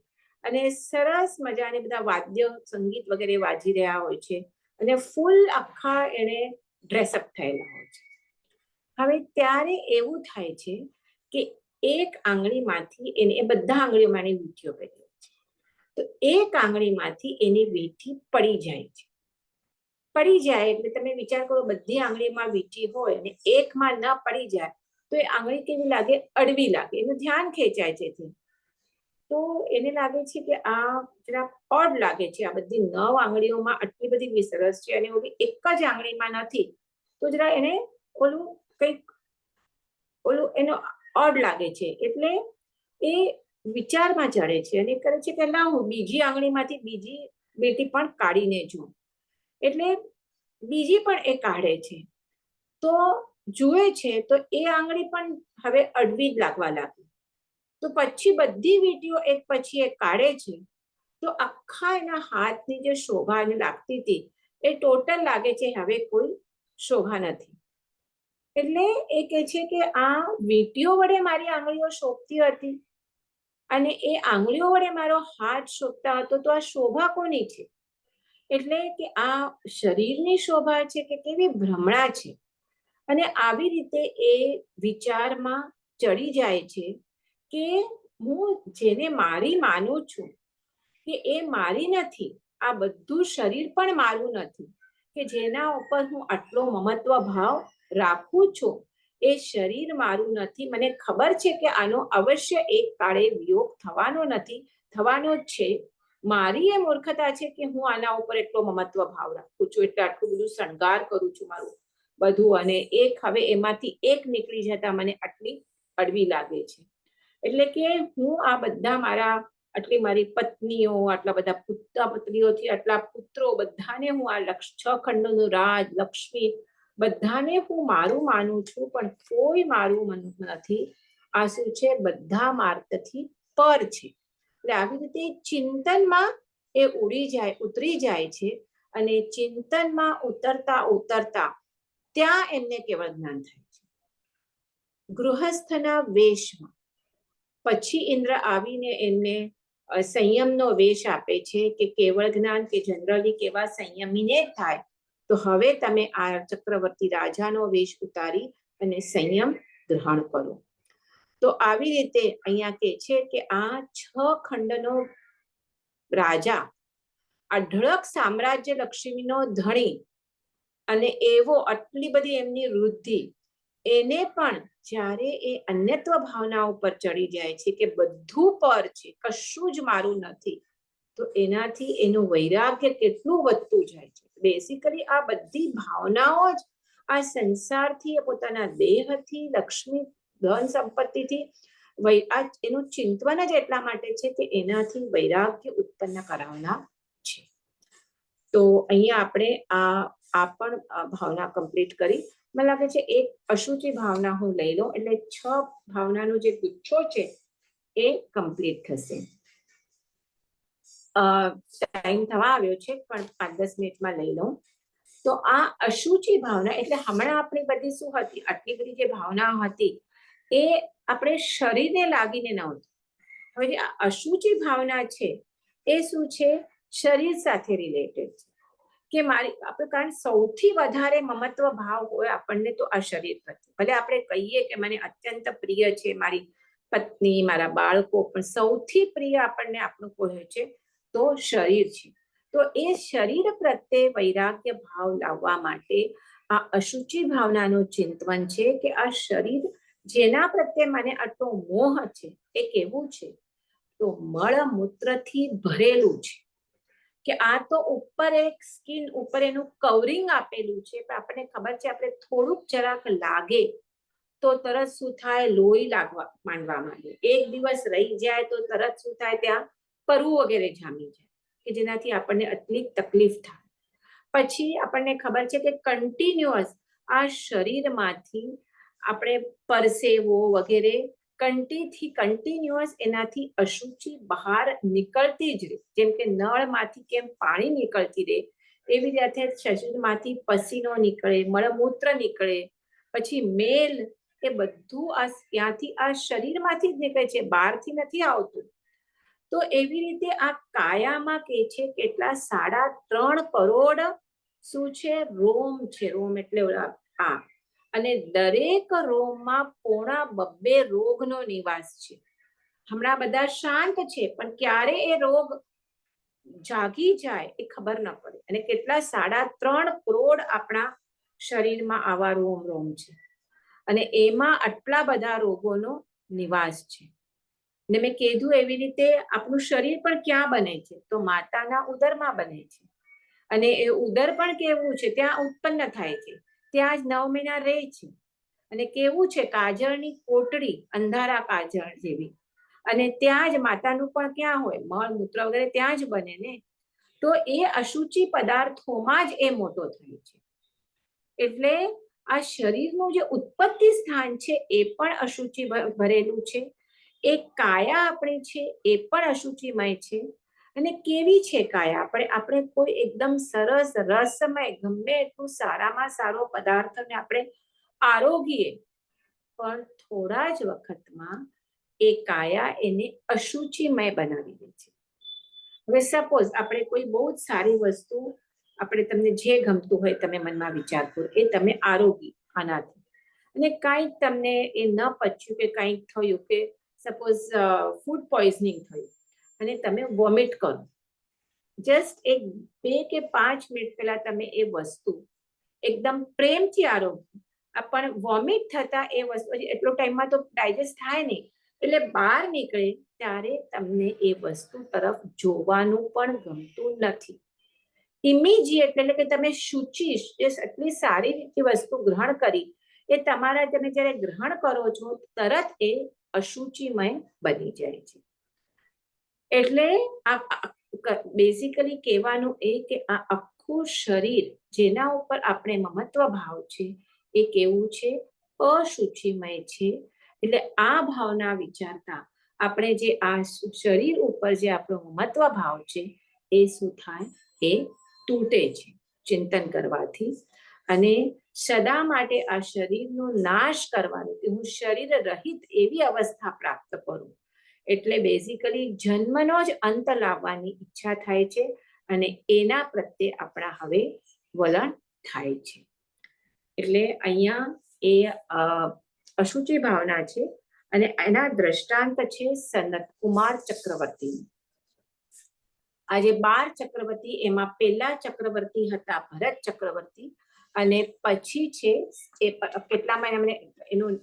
અને સરસ મજાને બધા વાદ્ય સંગીત વગેરે વાજી રહ્યા હોય છે અને ફૂલ આખા એને ડ્રેસઅપ થયેલા હોય છે. હવે ત્યારે એવું થાય છે કે એક આંગળીમાંથી એને બધા આંગળીઓમાંની વીંટીઓ પહેરી હોય છે, તો એક આંગળીમાંથી એની વીંટી પડી જાય છે. પડી જાય એટલે તમે વિચાર કરો બધી આંગળીમાં વીંટી હોય અને એકમાં ન પડી જાય તો એ આંગળી કેવી લાગે? અડવી લાગે, એનું ધ્યાન ખેંચાય છે. તો એને લાગે છે કે આ જરા ઓડ લાગે છે, આ બધી 9 આંગળીઓમાં આટલી બધી વિસરસ છે અને ઓલી એક જ આંગળીમાં નથી, તો જરા એને ઓલું કંઈક ઓલું એનો ઓડ લાગે છે. એટલે એ વિચારમાં ચડે છે અને કરે છે કે ના, હું બીજી આંગળીમાંથી બીજી બેટી પણ કાઢીને જોઉં. એટલે બીજી પણ એ કાઢે છે, તો જુએ છે તો એ આંગળી પણ હવે અડવી જ લાગવા લાગી. તો પછી બધી વીંટીઓ એક પછી એક કાઢે છે, તો આખા એના હાથની જે શોભા એને લાગતી હતી એ ટોટલ લાગે છે હવે કોઈ શોભા નથી. એટલે એ કહે છે કે આ વીંટીઓ વડે મારી આંગળીઓ શોભતી હતી અને એ આંગળીઓ વડે મારો હાથ શોભતા હતો, તો આ શોભા કોની છે? એટલે કે આ શરીરની શોભા છે કે કેવી ભ્રમણા છે. અને આવી રીતે એ વિચારમાં ચડી જાય છે કે હું જેને મારી માનું છું કે એ મારી નથી, આ બધું શરીર પણ મારું નથી, કે જેના ઉપર હું આટલો મમત્વ ભાવ રાખું છું એ શરીર મારું નથી. મને ખબર છે કે આનો અવશ્ય એક કાળે વિયોગ થવાનો નથી, થવાનો જ છે. મારી એ મૂર્ખતા છે કે હું આના ઉપર એટલો મમત્વ ભાવ રાખું છું, એટલે આટલું બધું શણગાર કરું છું મારું બધું, અને એક હવે એમાંથી એક નીકળી જતા મને આટલી અડવી લાગે છે. એટલે કે હું આ બધા મારા આટલી મારી પત્નીઓ, આટલા બધા પુત્ર પત્નીઓથી આટલા પુત્રો, બધાને હું આ 6 ખંડોનું રાજ, લક્ષ્મી, બધાને હું મારું માનું છું, પણ કોઈ મારું નથી. આ શું છે? બધા માર્ગથી પર છે. એટલે આવી રીતે ચિંતનમાં એ ઉતરી જાય છે અને ચિંતનમાં ઉતરતા ઉતરતા ત્યાં એમને કેવળ જ્ઞાન થાય છે. ગૃહસ્થના વેશમાં પછી ઇન્દ્ર આવીને એમને સંયમનો વેશ આપે છે કે કેવળ જ્ઞાન કે જનરલી કેવા સંયમીને જ થાય, તો હવે તમે આ ચક્રવર્તી રાજાનો વેશ ઉતારી અને સંયમ ગ્રહણ કરો. તો આવી રીતે અહીંયા કે છે કે આ 6 ખંડનો રાજા, અઢળક સામ્રાજ્ય લક્ષ્મીનો ધણી અને એવો આટલી બધી એમની વૃદ્ધિ, એને પણ જ્યારે એ અન્યત્વ ભાવના ઉપર ચડી જાય છે કે બધું પર છે, કશું જ મારું નથી, તો એનાથી એનું વૈરાગ્ય કેટલું વધતું જાય છે. બેસિકલી આ બધી ભાવનાઓ જ આ સંસારથી, પોતાના દેહથી, લક્ષ્મી ધન સંપત્તિથી એનું ચિંતન જ એટલા માટે છે કે એનાથી વૈરાગ્ય ઉત્પન્ન કરાવના છે. તો અહીંયા આપણે આ પણ ભાવના કમ્પ્લીટ કરી. મને લાગે છે એક અશુચિ ભાવના હું લઈ લઉં, એટલે 6 ભાવનાનો જે ગુચ્છો છે એ કમ્પ્લીટ થશે. ટાઈમ થવા આવ્યો છે, પણ 5-10 મિનિટમાં લઈ લઉં. તો આ અશુચિ ભાવના એટલે હમણાં આપણી બધી શું હતી, આટલી બધી જે ભાવના હતી એ આપણે શરીરને લાગીને નહોતી. હવે જે અશુચિ ભાવના છે એ શું છે? શરીર સાથે રિલેટેડ છે કે મારી આપણે, કારણ સૌથી વધારે મમત્વ ભાવ હોય આપણને તો આ શરીર પ્રત્યે. ભલે આપણે કહીએ કે મને અત્યંત પ્રિય છે મારી પત્ની, મારા બાળકો, પણ સૌથી પ્રિય આપણને આપણું કોઈ છે તો શરીર છે. તો એ શરીર પ્રત્યે વૈરાગ્ય ભાવ લાવવા માટે આ અશુચિ ભાવનાનું ચિંતન છે કે આ શરીર જેના પ્રત્યે મને આટલો મોહ છે એ કેવું છે? તો મળમૂત્રથી ભરેલું છે. કે આ તો ઉપર એક સ્કિન ઉપર એનું કવરિંગ આપેલું છે, પણ આપણને ખબર છે આપણે થોડુંક જરાક લાગે તો તરત શું થાય? લોહી લાગવા માંડવા માંડે. એક દિવસ રહી જાય તો તરત શું થાય? ત્યાં પરવું વગેરે જામી જાય, કે જેનાથી આપણને આટલી તકલીફ થાય. પછી આપણને ખબર છે કે કન્ટિન્યુઅસ આ શરીરમાંથી આપણે પરસેવો વગેરે કન્ટિન્યુઅસ એનાથી અશુચિ બહાર નીકળતી જ રહે. જેમ કે નળમાંથી કેમ પાણી નીકળતી રહે, એવી રીતે શરીરમાંથી પસીનો નીકળે, મળમૂત્ર નીકળે, પછી મેલ, એ બધું આ ત્યાંથી આ શરીરમાંથી જ નીકળે છે, બહારથી નથી આવતું. તો એવી રીતે આ કાયામાં કે છે કેટલા 3.5 કરોડ શું છે? રોમ છે. રોમ એટલે આ, અને દરેક રોમમાં 2.5 રોગનો નિવાસ છે. હમણાં બધા શાંત છે, પણ ક્યારે એ રોગ જાગી જાય એ ખબર ન પડે. અને કેટલા 3.5 કરોડ આપણા શરીરમાં આવા રોમ છે. અને એમાં આટલા બધા રોગોનો નિવાસ છે. ને મેં કીધું એવી રીતે આપણું શરીર પણ ક્યાં બને છે? તો માતાના ઉદરમાં બને છે. અને એ ઉદર પણ કેવું છે? ત્યાં ઉત્પન્ન થાય છે, ત્યાં જ 9 મહિના રહે છે. અને કેવું છે? કાજળની કોટડી, અંધારા કાજળ જેવી. અને ત્યાં જ માતાનું પણ ક્યાં હોય? મળ મૂત્ર વગેરે ત્યાં જ બને ને. તો એ અશુચિ પદાર્થોમાં જ એ મોટો થાય છે. એટલે આ શરીરનું જે ઉત્પત્તિ સ્થાન છે એ પણ અશુચિ ભરેલું છે. એ કાયા આપણી છે એ પણ અશુચિમય છે. અને કેવી છે કાયા? આપણે કોઈ એકદમ સરસ રસમય ગમે એટલું સારામાં સારો પદાર્થને આપણે આરોગીએ, પણ થોડા જ વખતમાં એ કાયા એને અશુચિમય બનાવી દે છે. હવે સપોઝ આપણે કોઈ બહુ જ સારી વસ્તુ, આપણે તમને જે ગમતું હોય તમે મનમાં વિચાર કરો, એ તમે આરોગી આનાથી, અને કાંઈક તમને એ ન પચ્યું કે કાંઈક થયું, કે સપોઝ ફૂડ પોઈઝનિંગ થયું અને તમે વોમિટ કરો, જસ્ટ એક 2 કે 5 મિનિટ પહેલા તમે એ વસ્તુ એકદમ પ્રેમથી આરોગી, પણ વોમિટ થતા એ વસ્તુ એટલો ટાઈમમાં તો ડાયજેસ્ટ થાય નહીં, એટલે બહાર નીકળે ત્યારે તમને એ વસ્તુ તરફ જોવાનું પણ ગમતું નથી. ઇમિજિએટ, એટલે કે તમે શુચિ, એટલી સારી રીતે વસ્તુ ગ્રહણ કરી, એ તમારા તમે જ્યારે ગ્રહણ કરો છો તરત એ અશુચિમય બની જાય છે. એટલે બેઝિકલી કહેવાનું એ કે આ આખું શરીર જેના ઉપર આપણે મમત્વ ભાવ છે એ કેવું છે? અશુચિમય છે. એટલે આ ભાવના વિચારતા આપણે જે આ શરીર ઉપર જે આપણો મમત્વ ભાવ છે એ શું થાય? એ તૂટે છે ચિંતન કરવાથી. અને સદા માટે આ શરીરનો નાશ કરવાનું, કે હું શરીર રહિત એવી અવસ્થા પ્રાપ્ત કરું, એટલે બેઝિકલી જન્મનો જ અંત લાવવાની ઈચ્છા થાય છે. અને એના પ્રત્યે આપણા હવે વલણ થાય છે. એટલે અહીંયા એ અશુચિ ભાવના છે. અને એના દ્રષ્ટાંત છે સનત કુમાર ચક્રવર્તી. આજે 12 ચક્રવર્તી, એમાં પહેલા ચક્રવર્તી હતા ભરત ચક્રવર્તી, અને પછી છે એ કેટલામાં મને એનું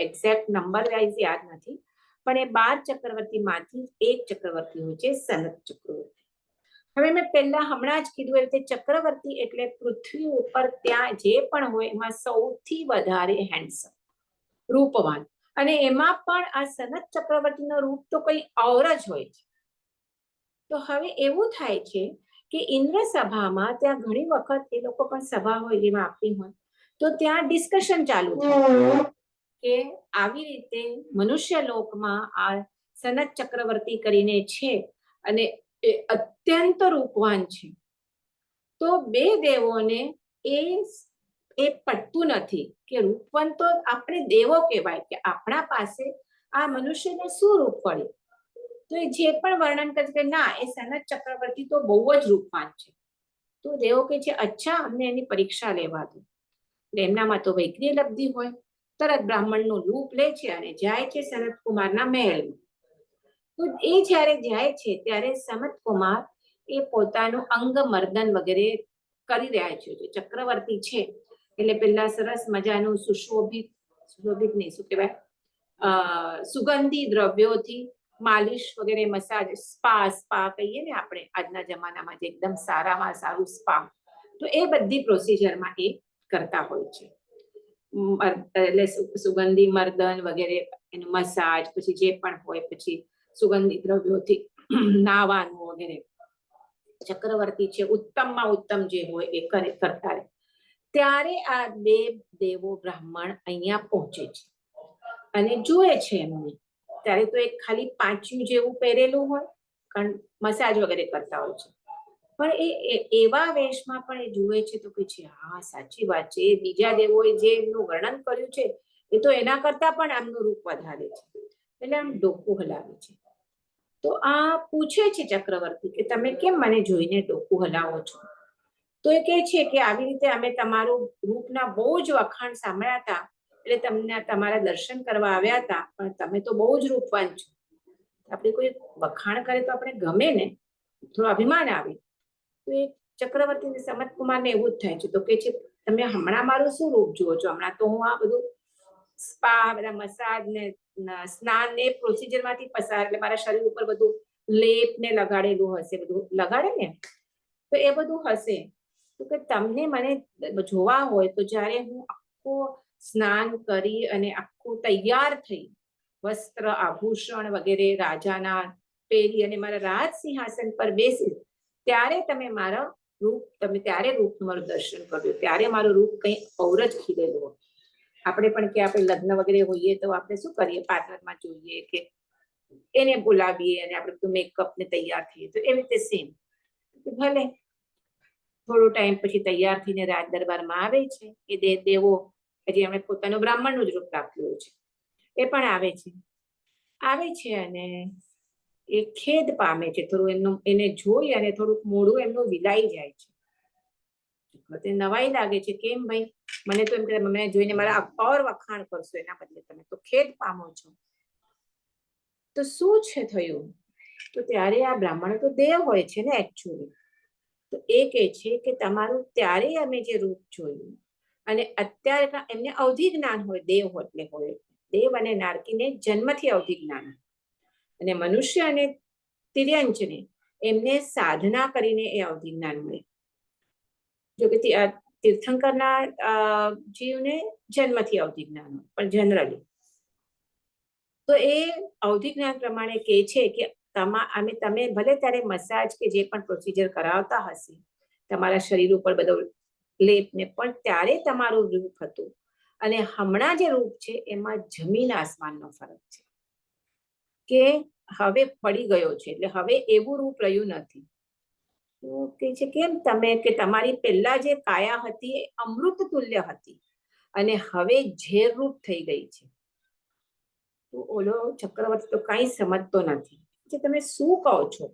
એક્ઝેક્ટ નંબર વાઇઝ યાદ નથી, પણ એ 12 ચક્રવર્તીમાંથી એક ચક્રવર્તી હોય છે સનત ચક્રવર્તી. હવે મેં પહેલા હમણાં જ કીધું એ રીતે ચક્રવર્તી એટલે પૃથ્વી ઉપર ત્યાં જે પણ હોય એમાં સૌથી વધારે હેન્ડસમ, રૂપવાન. અને એમાં પણ આ સનત ચક્રવર્તીનો રૂપ તો કઈ ઓર જ હોય છે. તો હવે એવું થાય છે કે ઇન્દ્ર સભામાં ત્યાં ઘણી વખત એ લોકો પણ સભા હોય જેમાં આપણી હોય, તો ત્યાં ડિસ્કશન ચાલુ થાય કે આવી રીતે મનુષ્ય લોકમાં આ સનત ચક્રવર્તી કરીને છે અને એ અત્યંત રૂપવાન છે. તો બે દેવોને એ પટતું નથી કે રૂપવાન તો આપણે દેવો કહેવાય, કે આપણા પાસે આ મનુષ્યને શું રૂપ પડે? તો એ જે પણ વર્ણન કરે કે ના, એ સનત ચક્રવર્તી તો બહુ જ રૂપવાન છે. તો દેવો કે છે અચ્છા, અમને એની પરીક્ષા લેવા દો. એમનામાં તો વૈક્રિય લબ્ધિ હોય, તરત બ્રાહ્મણનું રૂપ લે છે અને જાય છે સનત કુમારના મહેલમાં. તો એ જ્યારે જાય છે ત્યારે સનત કુમાર એ પોતાનું અંગ મર્દન વગેરે કરી રહ્યા છે. ચક્રવર્તી છે એટલે પેલા સરસ મજાનું સુશોભિત નહીં, શું કહેવાય, સુગંધી દ્રવ્યોથી માલિશ વગેરે, મસાજ, સ્પા કહીએ ને આપણે આજના જમાનામાં જે એકદમ સારામાં સારું સ્પા, તો એ બધી પ્રોસિજરમાં એ કરતા હોય છે. એટલે સુગંધી મર્દન વગેરે, એનું મસાજ, પછી જે પણ હોય, પછી સુગંધી દ્રવ્યોથી નાવાનું વગેરે. ચક્રવર્તી છે ઉત્તમમાં ઉત્તમ જે હોય એ કરતા રહે. ત્યારે આ બે દેવો બ્રાહ્મણ અહીંયા પહોંચે છે અને જુએ છે એમને. ત્યારે તો એક ખાલી પાંચ્યું જેવું પહેરેલું હોય, કારણ મસાજ વગેરે કરતા હોય છે, પણ એ એવા વેશમાં પણ એ જુએ છે તો કે છે હા સાચી વાત છે, એ બીજા દેવોએ જે એમનું વર્ણન કર્યું છે એ તો એના કરતા પણ આમનું રૂપ વધારે છે. એટલે આમ ડોકું હલાવે છે. તો આ પૂછે છે ચક્રવર્તી કે તમે કેમ મને જોઈને ડોકું હલાવો છો? તો એ કહે છે કે આવી રીતે અમે તમારું રૂપના બહુ જ વખાણ સાંભળ્યા હતા, એટલે તમને તમારા દર્શન કરવા આવ્યા હતા, પણ તમે તો બહુ જ રૂપવાન છો. આપણે કોઈ વખાણ કરે તો આપણે ગમે ને, થોડું અભિમાન આવે. તો એ ચક્રવર્તીને સનત કુમારને એવું જ થાય છે. તો કે છે તમે હમણાં મારું શું રૂપ જુઓ છો? હમણાં તો હું આ બધું સ્પા, બધા મસાજ ને સ્નાન ને પ્રોસિજર માંથી પસાર, એટલે મારા શરીર ઉપર બધું લેપ ને લગાડેલું હશે, બધું લગાડે ને, તો એ બધું હશે. તો કે તમને મને જોવા હોય તો જ્યારે હું આખો સ્નાન કરી અને આખું તૈયાર થઈ, વસ્ત્ર આભૂષણ વગેરે રાજાના પહેરી અને મારા રાજ સિંહાસન પર બેસી, ત્યારે તમે મારા રૂપ, તમે ત્યારે રૂપ મારું દર્શન કર્યું, ત્યારે મારું રૂપ કંઈ ઔર જ ખીલેલું. આપણે પણ કે આપણે લગ્ન વગેરે હોઈએ તો આપણે શું કરીએ, પાર્લરમાં જોઈએ કે એને બોલાવીએ અને આપણે બધું મેકઅપ ને તૈયાર થઈએ, તો એવી રીતે સેમ ભલે થોડો ટાઈમ પછી તૈયાર થઈને રાજ દરબારમાં આવે છે એ દેવો, હજી એમણે પોતાનું બ્રાહ્મણનું જ રૂપ રાખ્યું છે, એ પણ આવે છે અને એ ખેદ પામે છે, થોડું એમનું એને જોઈ અને થોડુંક મોઢું એમનું વિલાઈ જાય છે. નવાઈ લાગે છે, કેમ ભાઈ, મને તો એમ કે મને જોઈને મારા ઓર વખાણ કરશો, એના બદલે તમે તો ખેદ પામો છો. તો શું છે થયું? તો ત્યારે આ બ્રાહ્મણ તો દેવ હોય છે ને એકચ્યુઅલી, તો એ કહે છે કે તમારું ત્યારે અમે જે રૂપ જોયું, અને અત્યારે એમને અવધિ જ્ઞાન હોય, દેવ એટલે હોય, દેવ અને નારકીને જન્મથી અવધિ જ્ઞાન, અને મનુષ્ય અને તિર્યંચને એમને સાધના કરીને એ અવધિ જ્ઞાન મળે. જો કે તીર્થંકરના જીવને જન્મથી અવધિ જ્ઞાન હોય, પણ જનરલી તો એ અવધિ જ્ઞાન પ્રમાણે કહે છે કે તમે ભલે ત્યારે મસાજ કે જે પણ પ્રોસિજર કરાવતા હશે તમારા શરીર ઉપર બધો લેપ ને, પણ ત્યારે તમારું રૂપ હતું અને હમણાં જે રૂપ છે એમાં જમીન આસમાનનો ફરક છે, કે હવે પડી ગયો છે, એટલે હવે એવું રૂપ રહ્યું નથી. તો કે છે કેમ તમે, કે તમારી પહેલા જે કાયા હતી એ અમૃત તુલ્ય હતી અને હવે ઝેર રૂપ થઈ ગઈ છે. તો ઓલો ચક્રવર્તી તો કઈ સમજતો નથી કે તમે શું કહો છો.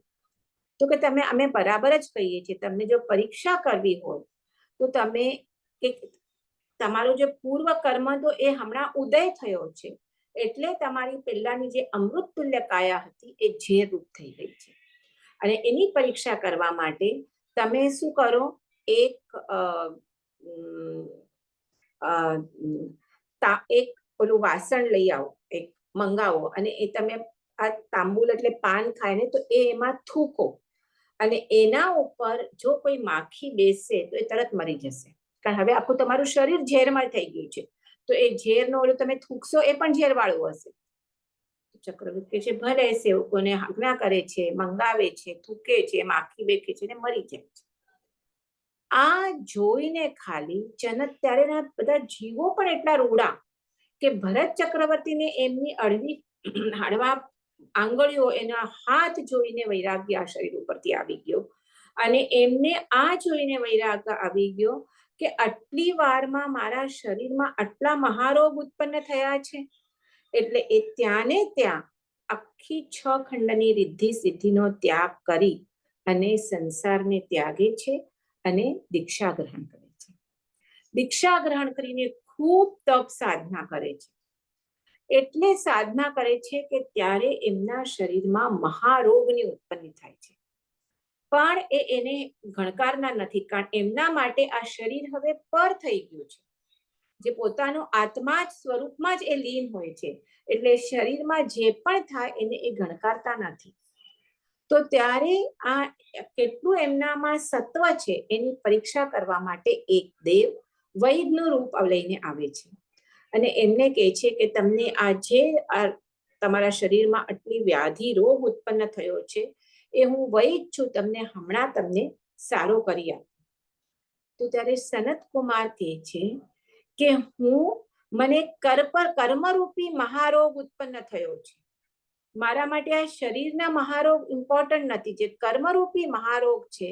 તો કે અમે બરાબર જ કહીએ છીએ, તમને જો પરીક્ષા કરવી હોય તો તમે તમારું જે પૂર્વ કર્મ તો એ હમણાં ઉદય થયો છે, એટલે તમારી પહેલાની જે અમૃત તુલ્ય કાયા હતી એ ઝેર રૂપ થઈ ગઈ છે, અને એની પરીક્ષા કરવા માટે તમે શું કરો, એક ઓલું વાસણ લઈ આવો, એક મંગાવો, અને એ તમે આ તાંબુલ એટલે પાન ખાય ને તો એમાં થૂકો, અને એના ઉપર જો કોઈ માખી બેસે તો એ તરત મરી જશે, કારણ હવે આખું તમારું શરીર ઝેરમય થઈ ગયું છે, તો એ ઝેરનો ઓલું તમે થૂકશો એ પણ ઝેર વાળું હશે. ચક્રવર્તી છે ભલે, સેવકોને આજ્ઞા કરે છે, મંગાવે છે, થૂકે છે, માખી બેઠે છે ને મરી જાય છે. આ જોઈને ખાલી જનક ત્યારેના બધા જીવો પણ એટલા રૂડા કે ભરત ચક્રવર્તીને એમની હળવા આંગળીઓ, એના હાથ જોઈને વૈરાગ્ય આ શરીર ઉપરથી આવી ગયો, અને એમને આ જોઈને વૈરાગ્ય આવી ગયો કે આટલી વારમાં મારા શરીરમાં આટલા મહારોગ ઉત્પન્ન થયા છે. એટલે એ ત્યાં ને ત્યાં આખી 6 ખંડની રિદ્ધિ સિદ્ધિનો ત્યાગ કરી અને સંસારને ત્યાગે છે અને દીક્ષા ગ્રહણ કરે છે. દીક્ષા ગ્રહણ કરીને ખૂબ તપ સાધના કરે છે, એટલે સાધના કરે છે કે ત્યારે એમના શરીરમાં મહારોગની ઉત્પન્ન થાય છે, પણ એને ગણકારના નથી, કારણ એમના માટે આ શરીર હવે પર થઈ ગયું છે, જે પોતાનું આત્મા જ સ્વરૂપમાં જ એ લીન હોય છે, એટલે શરીરમાં જે પણ થાય એને એ ગણકારતા નથી. તો ત્યારે આ કેટલું એમનામાં સત્વ છે એની પરીક્ષા કરવા માટે એક દેવ વૈદનું રૂપ લઈને આવે છે, અને એમને કહે છે કે તમને આજે તમારા શરીરમાં આટલી વ્યાધિ રોગ ઉત્પન્ન થયો છે, એ હું વૈદ છું, તમને હમણાં તમને સારો કરી આપું. તો ત્યારે સનત કુમાર કહે છે કે મને કર્મરૂપી મહારોગ ઉત્પન્ન થયો છે, મારા માટે આ શરીરના મહારોગ ઇમ્પોર્ટન્ટ નથી, જે કર્મરૂપી મહારોગ છે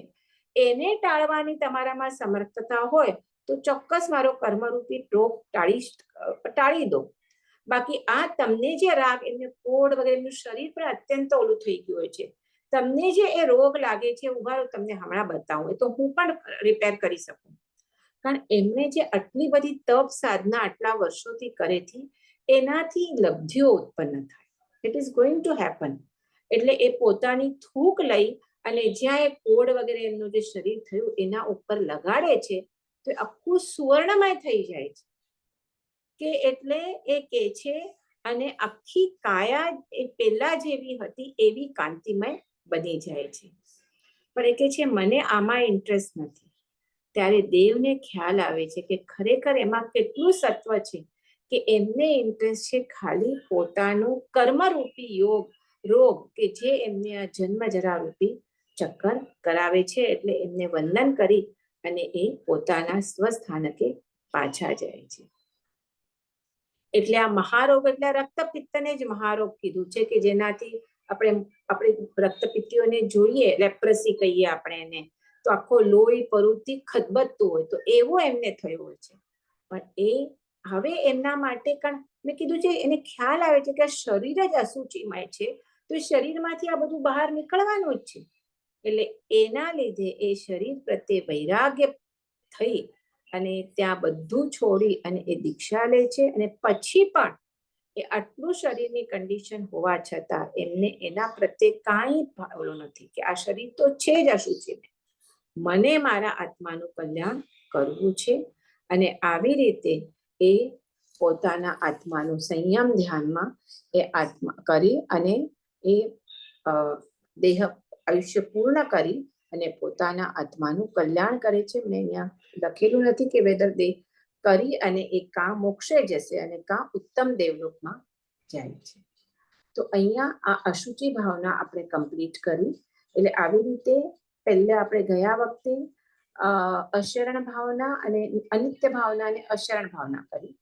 એને ટાળવાની તમારામાં સમર્થતા હોય તો ચોક્કસ મારો કર્મરૂપી રોગ ટાળી દો. બાકી આ તમને જે રાગ, એમને કોડ વગેરે એમનું શરીર પણ અત્યંત ઓલું થઈ ગયું હોય છે, તમને જે એ રોગ લાગે છે, ઉભા તમને હમણાં બતાવું તો હું પણ રિપેર કરી શકું, કારણ એમને જે આટલી બધી તપ સાધના આટલા વર્ષોથી કરેથી એનાથી લબ્ધિઓ ઉત્પન્ન થાય. It is going to happen. એટલે એ પોતાની થૂક લઈ અને જ્યાં એ કોડ વગેરે એમનું જે શરીર થયું એના ઉપર લગાડે છે, તો આખું સુવર્ણમય થઈ જાય છે. કે એટલે એ કે છે અને આખી કાયા એ પહેલા જેવી હતી એવી કાંતિમય બની જાય છે. પણ એ કે છે મને આમાં ઇન્ટરેસ્ટ નથી. ત્યારે દેવને ખ્યાલ આવે છે કે ખરેખર એમાં કેટલું સત્વ છે કે એમને ઇન્ટરેસ્ટ છે ખાલી પોતાનું કર્મરૂપી રોગ કે જે એમને આ જન્મ જરા રૂપી ચક્કર કરાવે છે. એટલે એમને વંદન કરી અને એ પોતાના સ્વસ્થાનકે પાછા જાય છે. એટલે આ મહારોગ એટલે રક્તપિત્તને જ મહારોગ કીધું છે કે જેનાથી આપણે રક્તપિત્તીઓને જોઈએ, લેપ્રસી કહીએ આપણે એને, તો આખો લોહી પરુથી ખદબદતું હોય તો એવો એમને થયો હોય છે. પણ એ હવે એમના માટે મેં કીધું છે એને ખ્યાલ આવે છે કે આ શરીર જ અશુચિમય છે, તો એ શરીરમાંથી આ બધું બહાર નીકળવાનું જ છે. એટલે એના લીધે એ શરીર પ્રત્યે વૈરાગ્ય થઈ અને ત્યાં બધું છોડી અને એ દીક્ષા લે છે. અને પછી પણ એ આટલું શરીરની કન્ડિશન હોવા છતાં એમને એના પ્રત્યે કાંઈ ભાવલો નથી કે આ શરીર તો છે જ અશુચિ, મને મારા આત્માનું કલ્યાણ કરવું છે. અને આવી રીતે એ પોતાના આત્માનું સંયમ ધ્યાનમાં એ આત્મા કરી અને એ દેહ આયુષ્ય પૂર્ણ કરી અને પોતાના આત્માનું કલ્યાણ કરે છે. મેં અહીંયા લખેલું નથી કે વેધર દેહ કરી અને એ કાં મોક્ષે જશે અને કાં ઉત્તમ દેવલોકમાં જાય છે. તો અહીંયા આ અશુચિ ભાવના આપણે કમ્પ્લીટ કરી. એટલે આવી રીતે પહેલા આપણે ગયા વખતે અશરણ ભાવના અને અનિત્ય ભાવના અને અશરણ ભાવના કરી.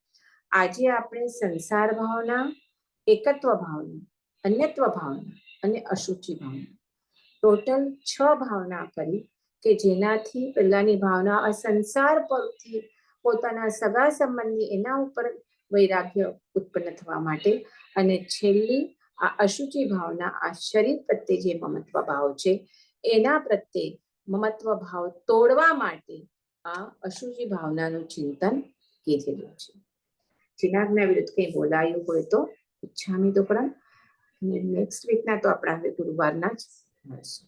આજે આપણે સંસાર ભાવના, એકત્વ ભાવના, અન્યત્વ ભાવના અને અશુચિ ભાવના, ટોટલ 6 ભાવના કરી કે જેનાથી પહેલાની ભાવના આ સંસાર પરથી પોતાના સગા સંબંધી એના ઉપર વૈરાગ્ય ઉત્પન્ન થવા માટે, અને છેલ્લી આ અશુચિ ભાવના આ શરીર પ્રત્યે જે મમત્વ ભાવ છે એના પ્રત્યે મમત્વ ભાવ તોડવા માટે આ અશુચિ ભાવનાનું ચિંતન કીધેલું છે. ચિનાજ્ઞા વિરુદ્ધ કંઈ બોલાયું હોય તો ઈચ્છામી તો પણ નેક્સ્ટ વીકના તો આપણા હવે ગુરુવારના જ મળશું.